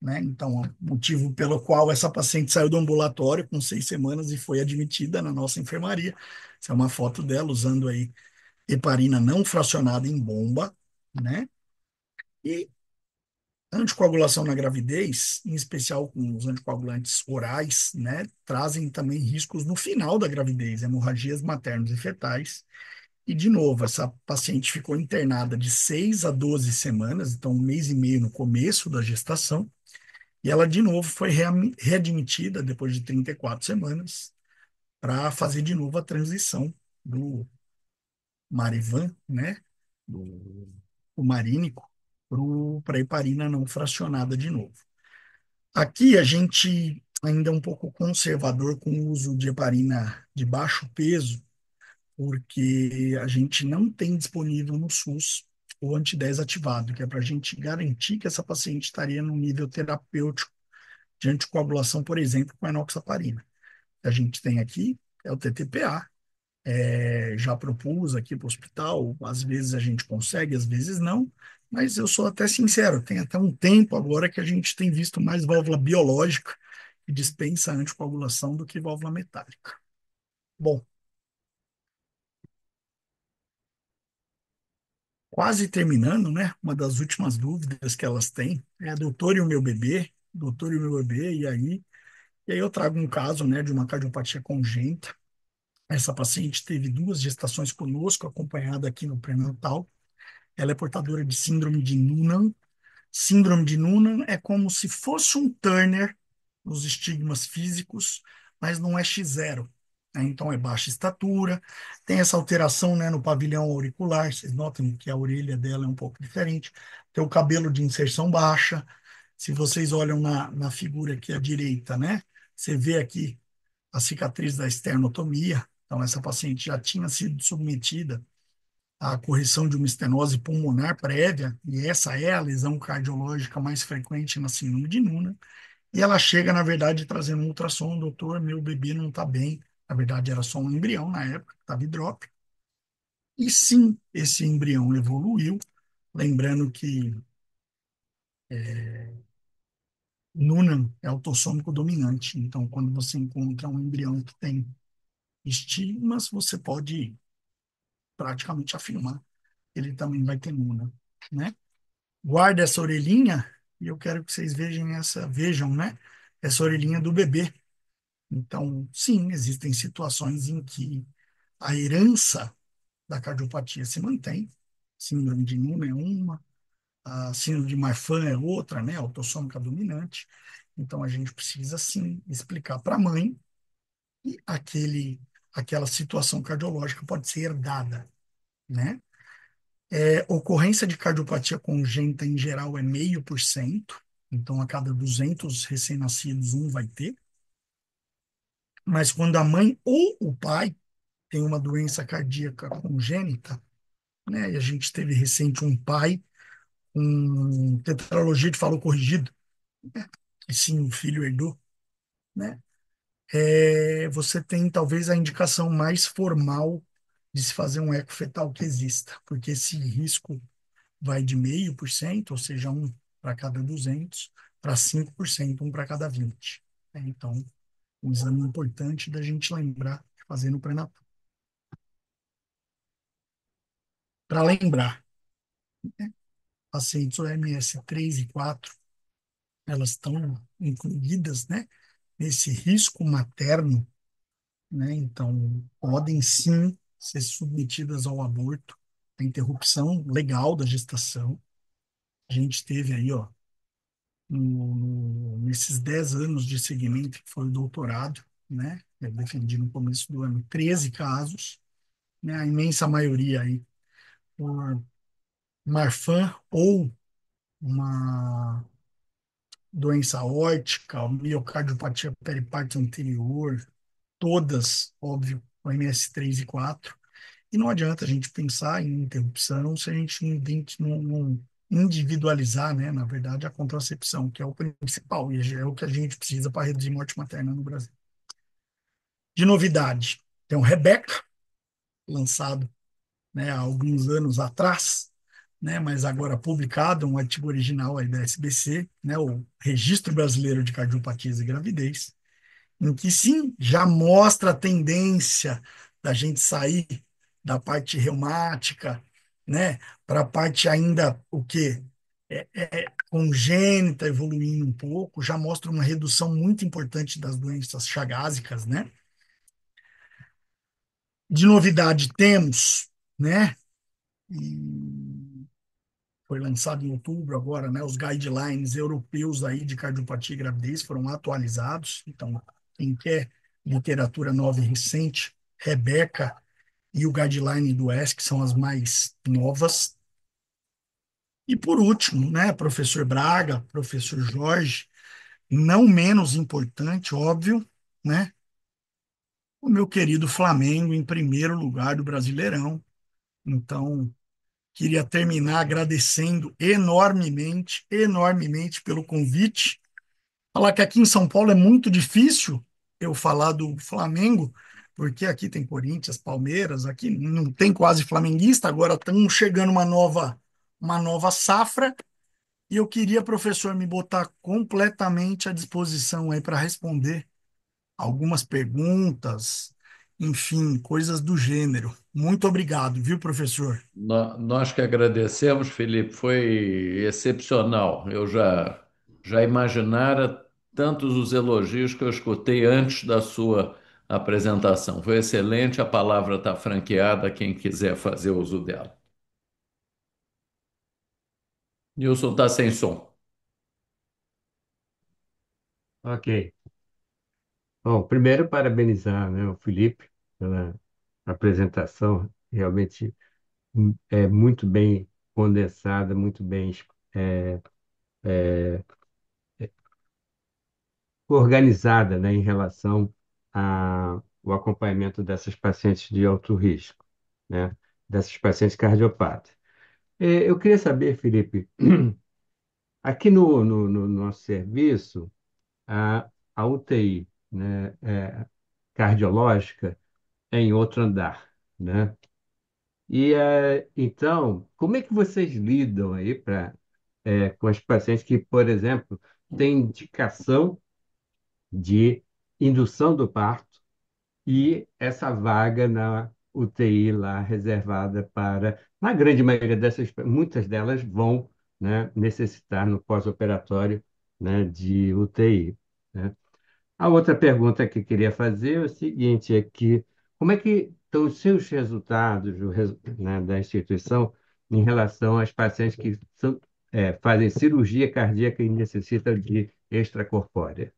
né? Então, o motivo pelo qual essa paciente saiu do ambulatório com 6 semanas e foi admitida na nossa enfermaria. Essa é uma foto dela usando aí heparina não fracionada em bomba, né? E anticoagulação na gravidez, em especial com os anticoagulantes orais, né, trazem também riscos no final da gravidez, hemorragias maternas e fetais. E, de novo, essa paciente ficou internada de 6 a 12 semanas, então 1 mês e meio no começo da gestação, e ela, de novo, foi readmitida depois de 34 semanas para fazer de novo a transição do Marivan, né, do o marínico, para a heparina não fracionada de novo. Aqui a gente ainda é um pouco conservador com o uso de heparina de baixo peso, porque a gente não tem disponível no SUS o anti-10 ativado, que é para a gente garantir que essa paciente estaria no nível terapêutico de anticoagulação, por exemplo, com a enoxaparina. A gente tem aqui é o TTPA, já propus aqui para o hospital, às vezes a gente consegue, às vezes não, mas eu sou até sincero, tem até um tempo agora que a gente tem visto mais válvula biológica que dispensa anticoagulação do que válvula metálica. Bom, quase terminando, né? Uma das últimas dúvidas que elas têm é doutor e o meu bebê, doutor e o meu bebê, e aí eu trago um caso, né, de uma cardiopatia congênita. Essa paciente teve 2 gestações conosco, acompanhada aqui no pré-natal. Ela é portadora de síndrome de Noonan. Síndrome de Noonan é como se fosse um Turner nos estigmas físicos, mas não é X0, né? Então é baixa estatura, tem essa alteração, né, no pavilhão auricular. Vocês notam que a orelha dela é um pouco diferente. Tem o cabelo de inserção baixa. Se vocês olham na figura aqui à direita, né, você vê aqui a cicatriz da esternotomia. Então, essa paciente já tinha sido submetida à correção de uma estenose pulmonar prévia, e essa é a lesão cardiológica mais frequente na síndrome de Noonan. E ela chega, na verdade, trazendo um ultrassom: doutor, meu bebê não está bem. Na verdade, era só um embrião na época, estava hidrópico. E sim, esse embrião evoluiu. Lembrando que Noonan é autossômico dominante. Então, quando você encontra um embrião que tem estigmas, você pode praticamente afirmar que ele também vai ter Noonan, né? Guarda essa orelhinha e eu quero que vocês vejam, né? Essa orelhinha do bebê. Então, sim, existem situações em que a herança da cardiopatia se mantém. Síndrome de Noonan é uma, a síndrome de Marfan é outra, né? Autossômica dominante. Então, a gente precisa, sim, explicar para a mãe que aquela situação cardiológica pode ser herdada, né? Ocorrência de cardiopatia congênita, em geral, é 0,5%. Então, a cada 200 recém-nascidos, um vai ter. Mas quando a mãe ou o pai tem uma doença cardíaca congênita, né? E a gente teve recente um pai com tetralogia de falo corrigido, né? Que sim, o filho herdou, né? Você tem talvez a indicação mais formal de se fazer um eco fetal que exista, porque esse risco vai de 0,5%, ou seja, um para cada 200, para 5%, um para cada 20. Então, um exame importante da gente lembrar de fazer no pré-natal. Para lembrar, pacientes OMS 3 e 4, elas estão incluídas, né, esse risco materno, né? Então, podem sim ser submetidas ao aborto, a interrupção legal da gestação. A gente teve aí, ó, nesses 10 anos de segmento, que foi o doutorado, né? Eu defendi no começo do ano 13 casos, né? A imensa maioria aí por Marfan ou uma doença aórtica, miocardiopatia peripática anterior, todas, óbvio, o MS3 e 4. E não adianta a gente pensar em interrupção se a gente não individualizar, né, na verdade, a contracepção, que é o principal, e é o que a gente precisa para reduzir morte materna no Brasil. De novidade, tem o Rebeca, lançado, né, há alguns anos atrás, né, mas agora publicado, um artigo original aí da SBC, né, o Registro Brasileiro de Cardiopatias e Gravidez, em que sim, já mostra a tendência da gente sair da parte reumática, né, para a parte ainda o quê? Congênita, evoluindo um pouco, já mostra uma redução muito importante das doenças chagásicas, né? De novidade temos, né, e foi lançado em outubro agora, né, os guidelines europeus aí de cardiopatia e gravidez foram atualizados. Então, quem quer literatura nova e recente, Rebeca e o guideline do ESC são as mais novas. E por último, né, professor Braga, professor Jorge, não menos importante, óbvio, né, o meu querido Flamengo em primeiro lugar do Brasileirão. Então, queria terminar agradecendo enormemente, enormemente pelo convite. Falar que aqui em São Paulo é muito difícil eu falar do Flamengo, porque aqui tem Corinthians, Palmeiras, aqui não tem quase flamenguista, agora estamos chegando uma nova safra, e eu queria, professor, me botar completamente à disposição aí para responder algumas perguntas, enfim, coisas do gênero. Muito obrigado, viu, professor? Nós que agradecemos, Felipe, foi excepcional. Já imaginara tantos os elogios que eu escutei antes da sua apresentação. Foi excelente, a palavra está franqueada a quem quiser fazer uso dela. Nilson está sem som. Ok. Bom, primeiro parabenizar, né, o Felipe pela apresentação, realmente é muito bem condensada, muito bem é, é, organizada, né, em relação ao acompanhamento dessas pacientes de alto risco, né, dessas pacientes cardiopatas. Eu queria saber, Felipe, aqui no nosso serviço, a UTI, né, cardiológica é em outro andar, né? Então, como é que vocês lidam aí com as pacientes que, por exemplo, têm indicação de indução do parto e essa vaga na UTI lá reservada para, na grande maioria dessas, muitas delas vão, né, necessitar no pós-operatório, né, de UTI, né? A outra pergunta que eu queria fazer é o seguinte, é que como é que estão os seus resultados, né, da instituição em relação às pacientes que fazem cirurgia cardíaca e necessitam de extracorpórea?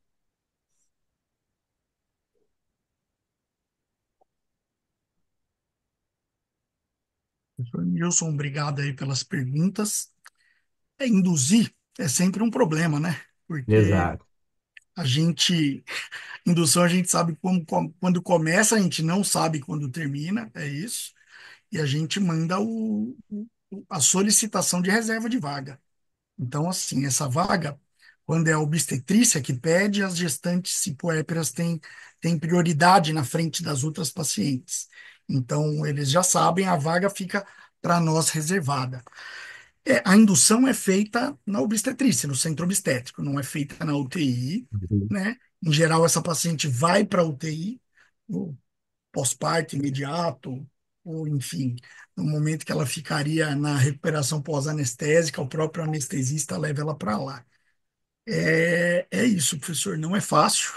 Professor Nilson, obrigado aí pelas perguntas. Induzir é sempre um problema, né? Porque Exato. a gente, indução a gente sabe quando começa, a gente não sabe quando termina, é isso. E a gente manda a solicitação de reserva de vaga. Então, assim, essa vaga, quando é a obstetrícia que pede, as gestantes hipoéperas têm prioridade na frente das outras pacientes. Então, eles já sabem, a vaga fica para nós reservada. A indução é feita na obstetrícia, no centro obstétrico, não é feita na UTI, Uhum. né? Em geral, essa paciente vai para a UTI, no pós-parto imediato, ou enfim, no momento que ela ficaria na recuperação pós-anestésica, o próprio anestesista leva ela para lá. É isso, professor. Não é fácil,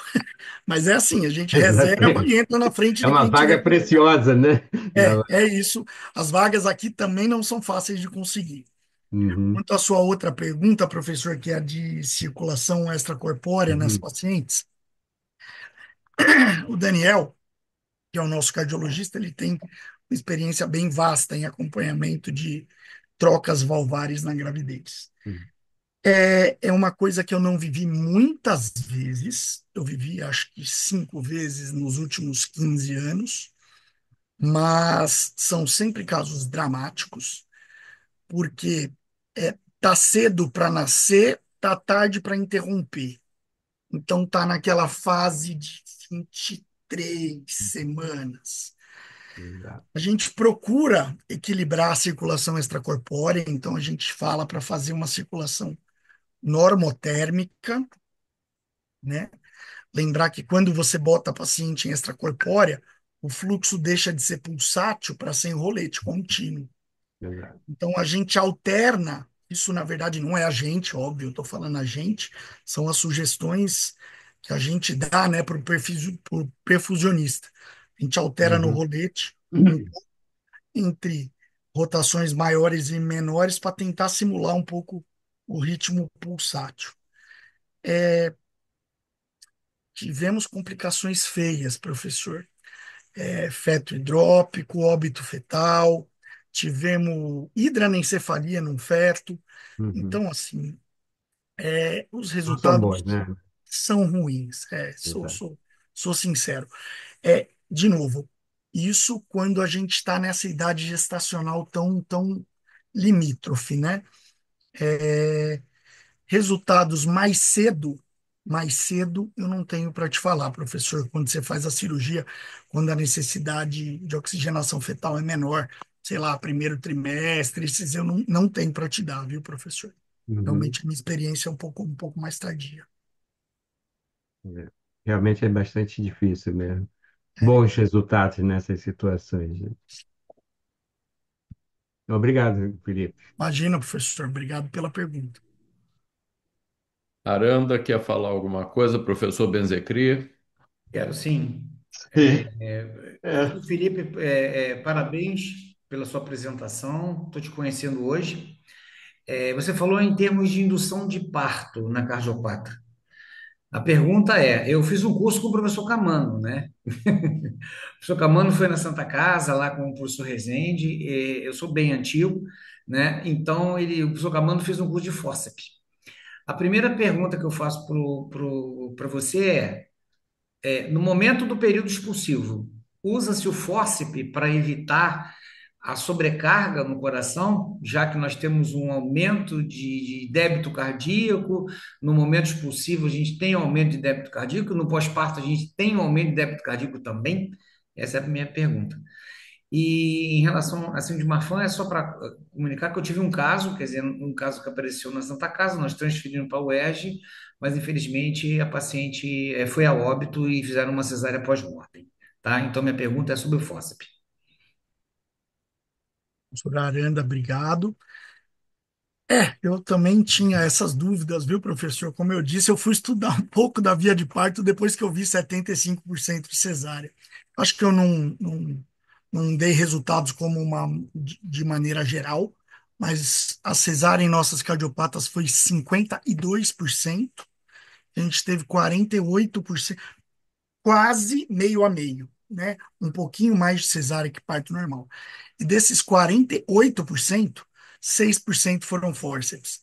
mas é assim: a gente reserva e Exatamente. entra na frente É de uma quem tiver vaga com vaga. preciosa, né? É isso. As vagas aqui também não são fáceis de conseguir. Uhum, Quanto à sua outra pergunta, professor, que é a de circulação extracorpórea nas uhum, pacientes, o Daniel, que é o nosso cardiologista, ele tem uma experiência bem vasta em acompanhamento de trocas valvares na gravidez. uhum, É uma coisa que eu não vivi muitas vezes, eu vivi acho que 5 vezes nos últimos 15 anos, mas são sempre casos dramáticos, porque tá cedo para nascer, tá tarde para interromper. Então tá naquela fase de 23 semanas. exato. A gente procura equilibrar a circulação extracorpórea, então a gente fala para fazer uma circulação normotérmica, né? Lembrar que quando você bota paciente em extracorpórea, o fluxo deixa de ser pulsátil para ser em rolete contínuo. Exato. Então a gente alterna, isso na verdade não é a gente, óbvio, eu estou falando a gente, são as sugestões que a gente dá, né, para o perfusionista. A gente altera no Uhum. rolete entre rotações maiores e menores para tentar simular um pouco o ritmo pulsátil. Tivemos complicações feias, professor. Feto hidrópico, óbito fetal, tivemos hidranencefalia num feto. Uhum. Então, assim, os Não são bons, resultados né? são ruins. Exato. Sou sincero. De novo, isso quando a gente está nessa idade gestacional tão limítrofe, né? Resultados mais cedo eu não tenho para te falar, professor. Quando você faz a cirurgia, quando a necessidade de oxigenação fetal é menor, sei lá, primeiro trimestre, esses eu não tenho para te dar, viu, professor? Uhum. Realmente a minha experiência é um pouco mais tardia. É. Realmente é bastante difícil mesmo. Bons resultados nessas situações, né? Obrigado, Felipe. Imagina, professor, obrigado pela pergunta. Aranda quer falar alguma coisa, professor Benzecri? Quero sim. Sim. Professor É. Felipe, parabéns pela sua apresentação. Estou te conhecendo hoje. Você falou em termos de indução de parto na cardiopata. A pergunta é: eu fiz um curso com o professor Camano, né? O professor Camano foi na Santa Casa, lá com o professor Rezende. Eu sou bem antigo, né? Então, o professor Camano fez um curso de fórceps. A primeira pergunta que eu faço para você no momento do período expulsivo, usa-se o fórceps para evitar a sobrecarga no coração, já que nós temos um aumento de débito cardíaco, no momento expulsivo a gente tem um aumento de débito cardíaco, no pós-parto a gente tem um aumento de débito cardíaco também? Essa é a minha pergunta. E em relação à síndrome de Marfan, é só para comunicar que eu tive um caso, quer dizer, um caso que apareceu na Santa Casa, nós transferimos para a UERJ, mas infelizmente a paciente foi a óbito e fizeram uma cesárea pós-mortem, tá? Então minha pergunta é sobre o fósseis. Professor Aranda, obrigado. Eu também tinha essas dúvidas, viu, professor? Como eu disse, eu fui estudar um pouco da via de parto depois que eu vi 75% de cesárea. Acho que eu não dei resultados como de maneira geral, mas a cesárea em nossas cardiopatas foi 52%, a gente teve 48%, quase meio a meio, né? Um pouquinho mais de cesárea que parto normal. E desses 48%, 6% foram fórceps.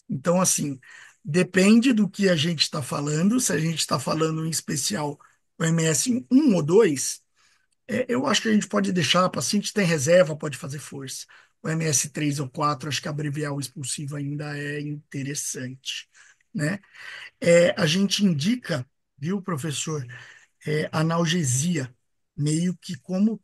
Então, assim, depende do que a gente está falando. Se a gente está falando em especial o MS 1 ou 2, eu acho que a gente pode deixar, a paciente tem reserva, pode fazer força. O MS 3 ou 4, acho que abreviar o expulsivo ainda é interessante, né? A gente indica, viu, professor, analgesia, meio que como,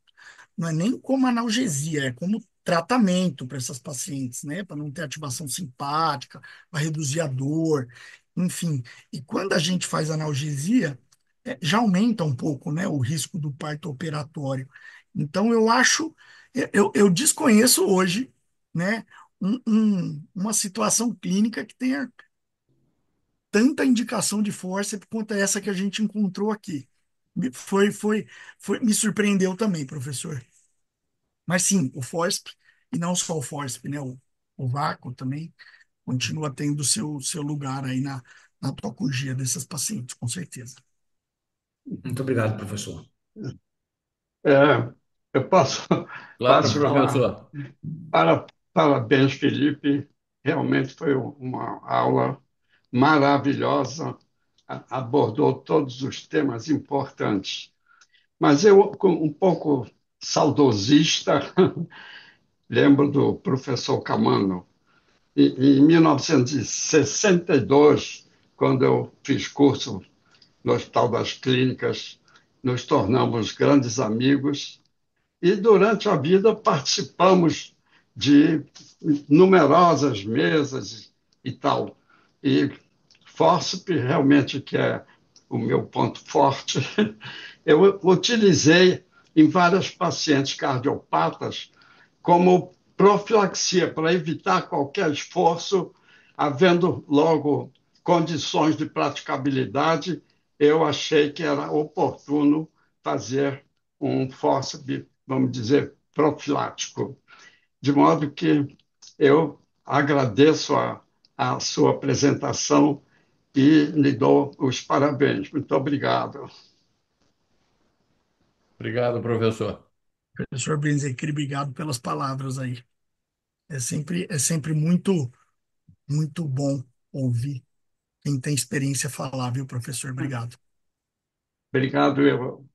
não é nem como analgesia, é como tratamento para essas pacientes, né? Para não ter ativação simpática, para reduzir a dor, enfim. E quando a gente faz analgesia, já aumenta um pouco, né, o risco do parto operatório. Então, eu acho, eu desconheço hoje, né, uma situação clínica que tenha tanta indicação de fórceps quanto essa que a gente encontrou aqui. Me surpreendeu também, professor. Mas sim, o fórceps, e não só o fórceps, né? O vácuo também continua tendo seu lugar aí na tocugia desses pacientes, com certeza. Muito obrigado, professor. É, eu posso, Claro, posso falar. professor. Parabéns, Felipe. Realmente foi uma aula maravilhosa. Abordou todos os temas importantes. Mas eu, um pouco saudosista, lembro do professor Camano. Em 1962, quando eu fiz curso no Hospital das Clínicas, nos tornamos grandes amigos e durante a vida participamos de numerosas mesas e tal. E FOSP realmente que é o meu ponto forte, eu utilizei em várias pacientes cardiopatas como profilaxia para evitar qualquer esforço, havendo logo condições de praticabilidade, eu achei que era oportuno fazer um fósforo, vamos dizer, profilático. De modo que eu agradeço a sua apresentação e lhe dou os parabéns. Muito obrigado. Obrigado, professor. Professor Benzecri, obrigado pelas palavras aí. É sempre muito bom ouvir quem tem experiência falar, viu, professor? Obrigado. Obrigado, eu.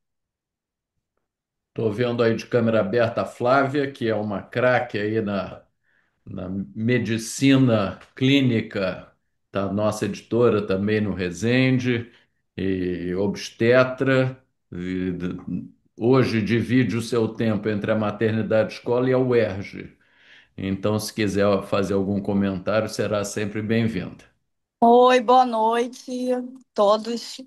Estou vendo aí de câmera aberta a Flávia, que é uma craque aí na medicina clínica da nossa editora também no Resende, e obstetra. Hoje divide o seu tempo entre a maternidade escola e a UERJ. Então, se quiser fazer algum comentário, será sempre bem-vinda. Oi, boa noite a todos.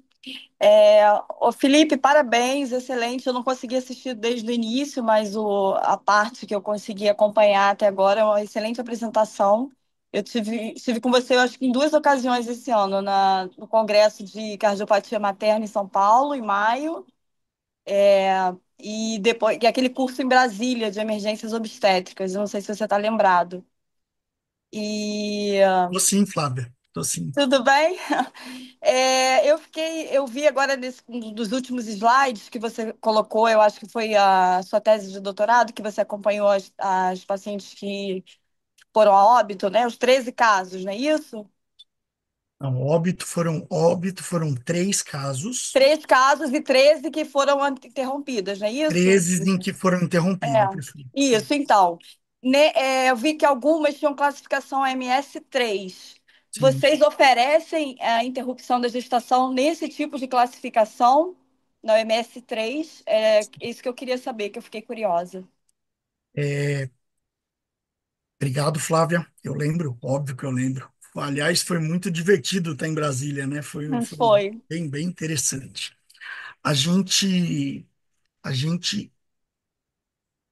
Ô Felipe, parabéns, excelente. Eu não consegui assistir desde o início, mas a parte que eu consegui acompanhar até agora é uma excelente apresentação. Estive com você, eu acho que em duas ocasiões esse ano, no Congresso de Cardiopatia Materna em São Paulo, em maio, e depois e aquele curso em Brasília de emergências obstétricas. Eu não sei se você está lembrado. E Tô sim, Flávia. Tô sim. tudo bem? Eu vi agora um dos últimos slides que você colocou, eu acho que foi a sua tese de doutorado, que você acompanhou as pacientes que foram a óbito, né? Os 13 casos, não é isso? Não, óbito foram 3 casos, 3 casos e 13 que foram interrompidas, não é isso? 13 em que foram É, interrompidos, perfeito. isso, então. Eu vi que algumas tinham classificação MS3. Sim. Vocês oferecem a interrupção da gestação nesse tipo de classificação, na MS3? É isso que eu queria saber, que eu fiquei curiosa. É, obrigado, Flávia. Eu lembro, óbvio que eu lembro. Aliás, foi muito divertido estar em Brasília, né? Foi Foi. bem interessante. A gente, a gente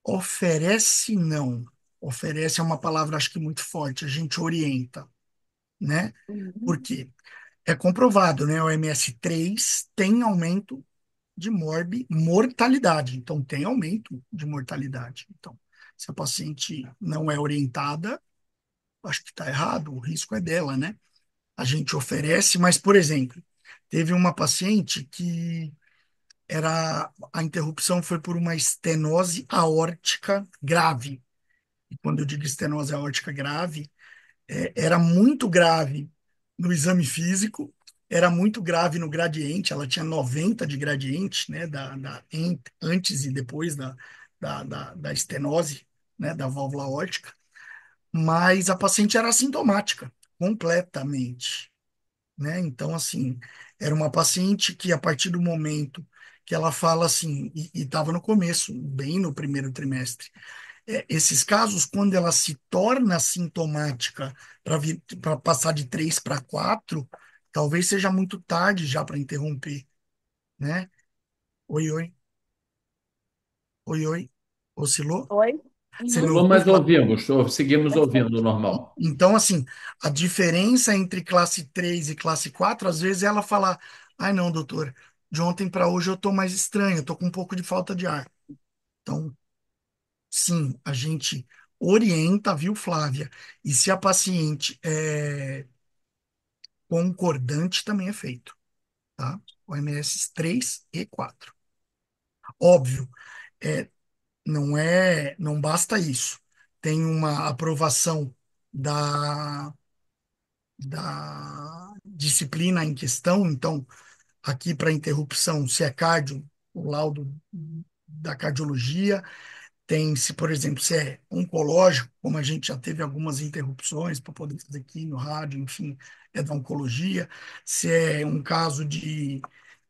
oferece, não. Oferece é uma palavra, acho que muito forte. A gente orienta, né? Por Uhum. quê? É comprovado, né? O MS3 tem aumento de mortalidade. Então, tem aumento de mortalidade. Então, se a paciente não é orientada, acho que está errado, o risco é dela, né? A gente oferece, mas, por exemplo, teve uma paciente que a interrupção foi por uma estenose aórtica grave. E quando eu digo estenose aórtica grave, era muito grave no exame físico, era muito grave no gradiente, ela tinha 90 de gradiente, né, antes e depois da estenose, né, da válvula aórtica, mas a paciente era assintomática, completamente, né? Então, assim, era uma paciente que, a partir do momento que ela fala assim, e estava no começo, bem no primeiro trimestre, esses casos, quando ela se torna sintomática para passar de 3 para 4, talvez seja muito tarde já para interromper, né? Oi, oi, oi, oi. Oscilou? Oi? Você me Uhum. ouviu, Mas Flávio? ouvimos, seguimos ouvindo normal. Então, assim, a diferença entre classe 3 e classe 4 às vezes ela fala, ai não, doutor, de ontem para hoje eu tô mais estranho, eu tô com um pouco de falta de ar. Então, sim, a gente orienta, viu, Flávia? E se a paciente é concordante, também é feito, tá? OMS 3 e 4. Óbvio, é, não basta isso. Tem uma aprovação da disciplina em questão, então, aqui para interrupção, se é cardio, o laudo da cardiologia, tem se, por exemplo, se é oncológico, como a gente já teve algumas interrupções para poder fazer aqui no rádio, enfim, é da oncologia, se é um caso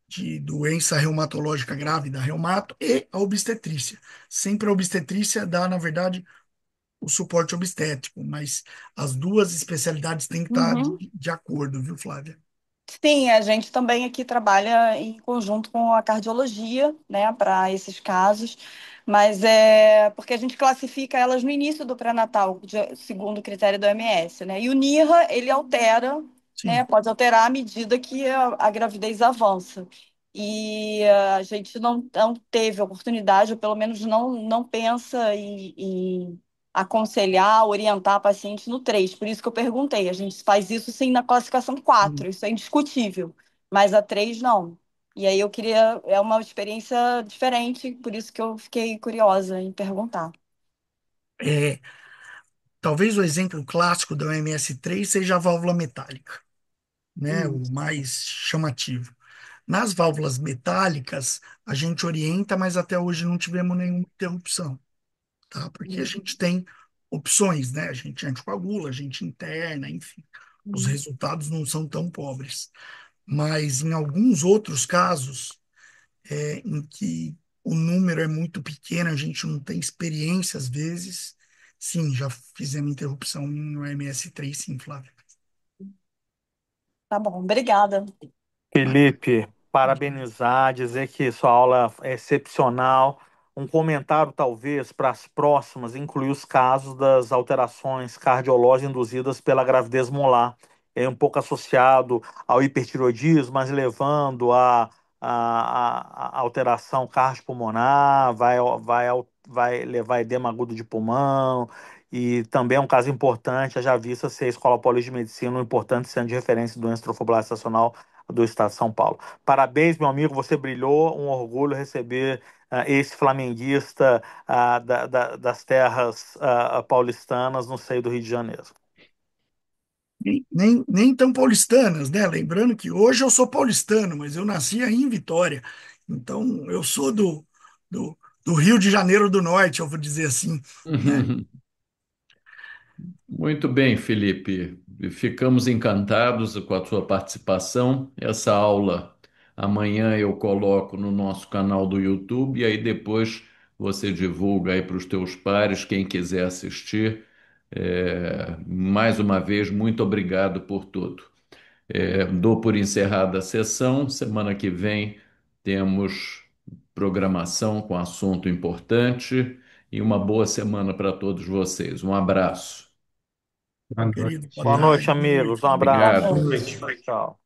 de doença reumatológica grave da reumato e a obstetrícia. Sempre a obstetrícia dá, na verdade, o suporte obstétrico, mas as duas especialidades têm que estar Uhum. de acordo, viu, Flávia? Sim, a gente também aqui trabalha em conjunto com a cardiologia, né, para esses casos, mas é porque a gente classifica elas no início do pré-natal, segundo o critério do OMS, né? E o NIRA, ele altera, né, Sim. pode alterar à medida que a gravidez avança. E a gente não teve oportunidade, ou pelo menos não pensa em aconselhar, orientar a paciente no 3. Por isso que eu perguntei. A gente faz isso sim na classificação 4, isso é indiscutível, mas a 3 não. E aí eu queria, é uma experiência diferente, por isso que eu fiquei curiosa em perguntar. É, talvez o exemplo clássico da OMS3 seja a válvula metálica, né? O Isso. mais chamativo. Nas válvulas metálicas, a gente orienta, mas até hoje não tivemos nenhuma interrupção, tá? Porque a gente tem opções, né? A gente anticoagula, a gente interna, enfim. Os resultados não são tão pobres. Mas em alguns outros casos, em que o número é muito pequeno, a gente não tem experiência às vezes, sim, já fizemos interrupção no MS3, sim, Flávio. Tá bom, obrigada. Felipe, parabenizar, dizer que sua aula é excepcional. Um comentário, talvez, para as próximas, incluir os casos das alterações cardiológicas induzidas pela gravidez molar. É um pouco associado ao hipertiroidismo, mas levando a alteração cardiopulmonar, vai levar edema agudo de pulmão. E também é um caso importante, haja vista ser a Escola Paulista de Medicina um importante centro de referência de doença trofobular estacional do Estado de São Paulo. Parabéns, meu amigo, você brilhou. Um orgulho receber esse flamenguista das terras paulistanas no seio do Rio de Janeiro. Nem tão paulistanas, né? Lembrando que hoje eu sou paulistano, mas eu nasci aí em Vitória. Então, eu sou do, do Rio de Janeiro do Norte, eu vou dizer assim, né? Muito bem, Felipe. Ficamos encantados com a sua participação. Essa aula amanhã eu coloco no nosso canal do YouTube e aí depois você divulga aí para os teus pares, quem quiser assistir. Mais uma vez, muito obrigado por tudo. Dou por encerrada a sessão. Semana que vem temos programação com assunto importante e uma boa semana para todos vocês. Um abraço. Boa Querido, boa noite. Boa noite, tarde. amigos. Um Boa abraço. Obrigado. noite. Tchau.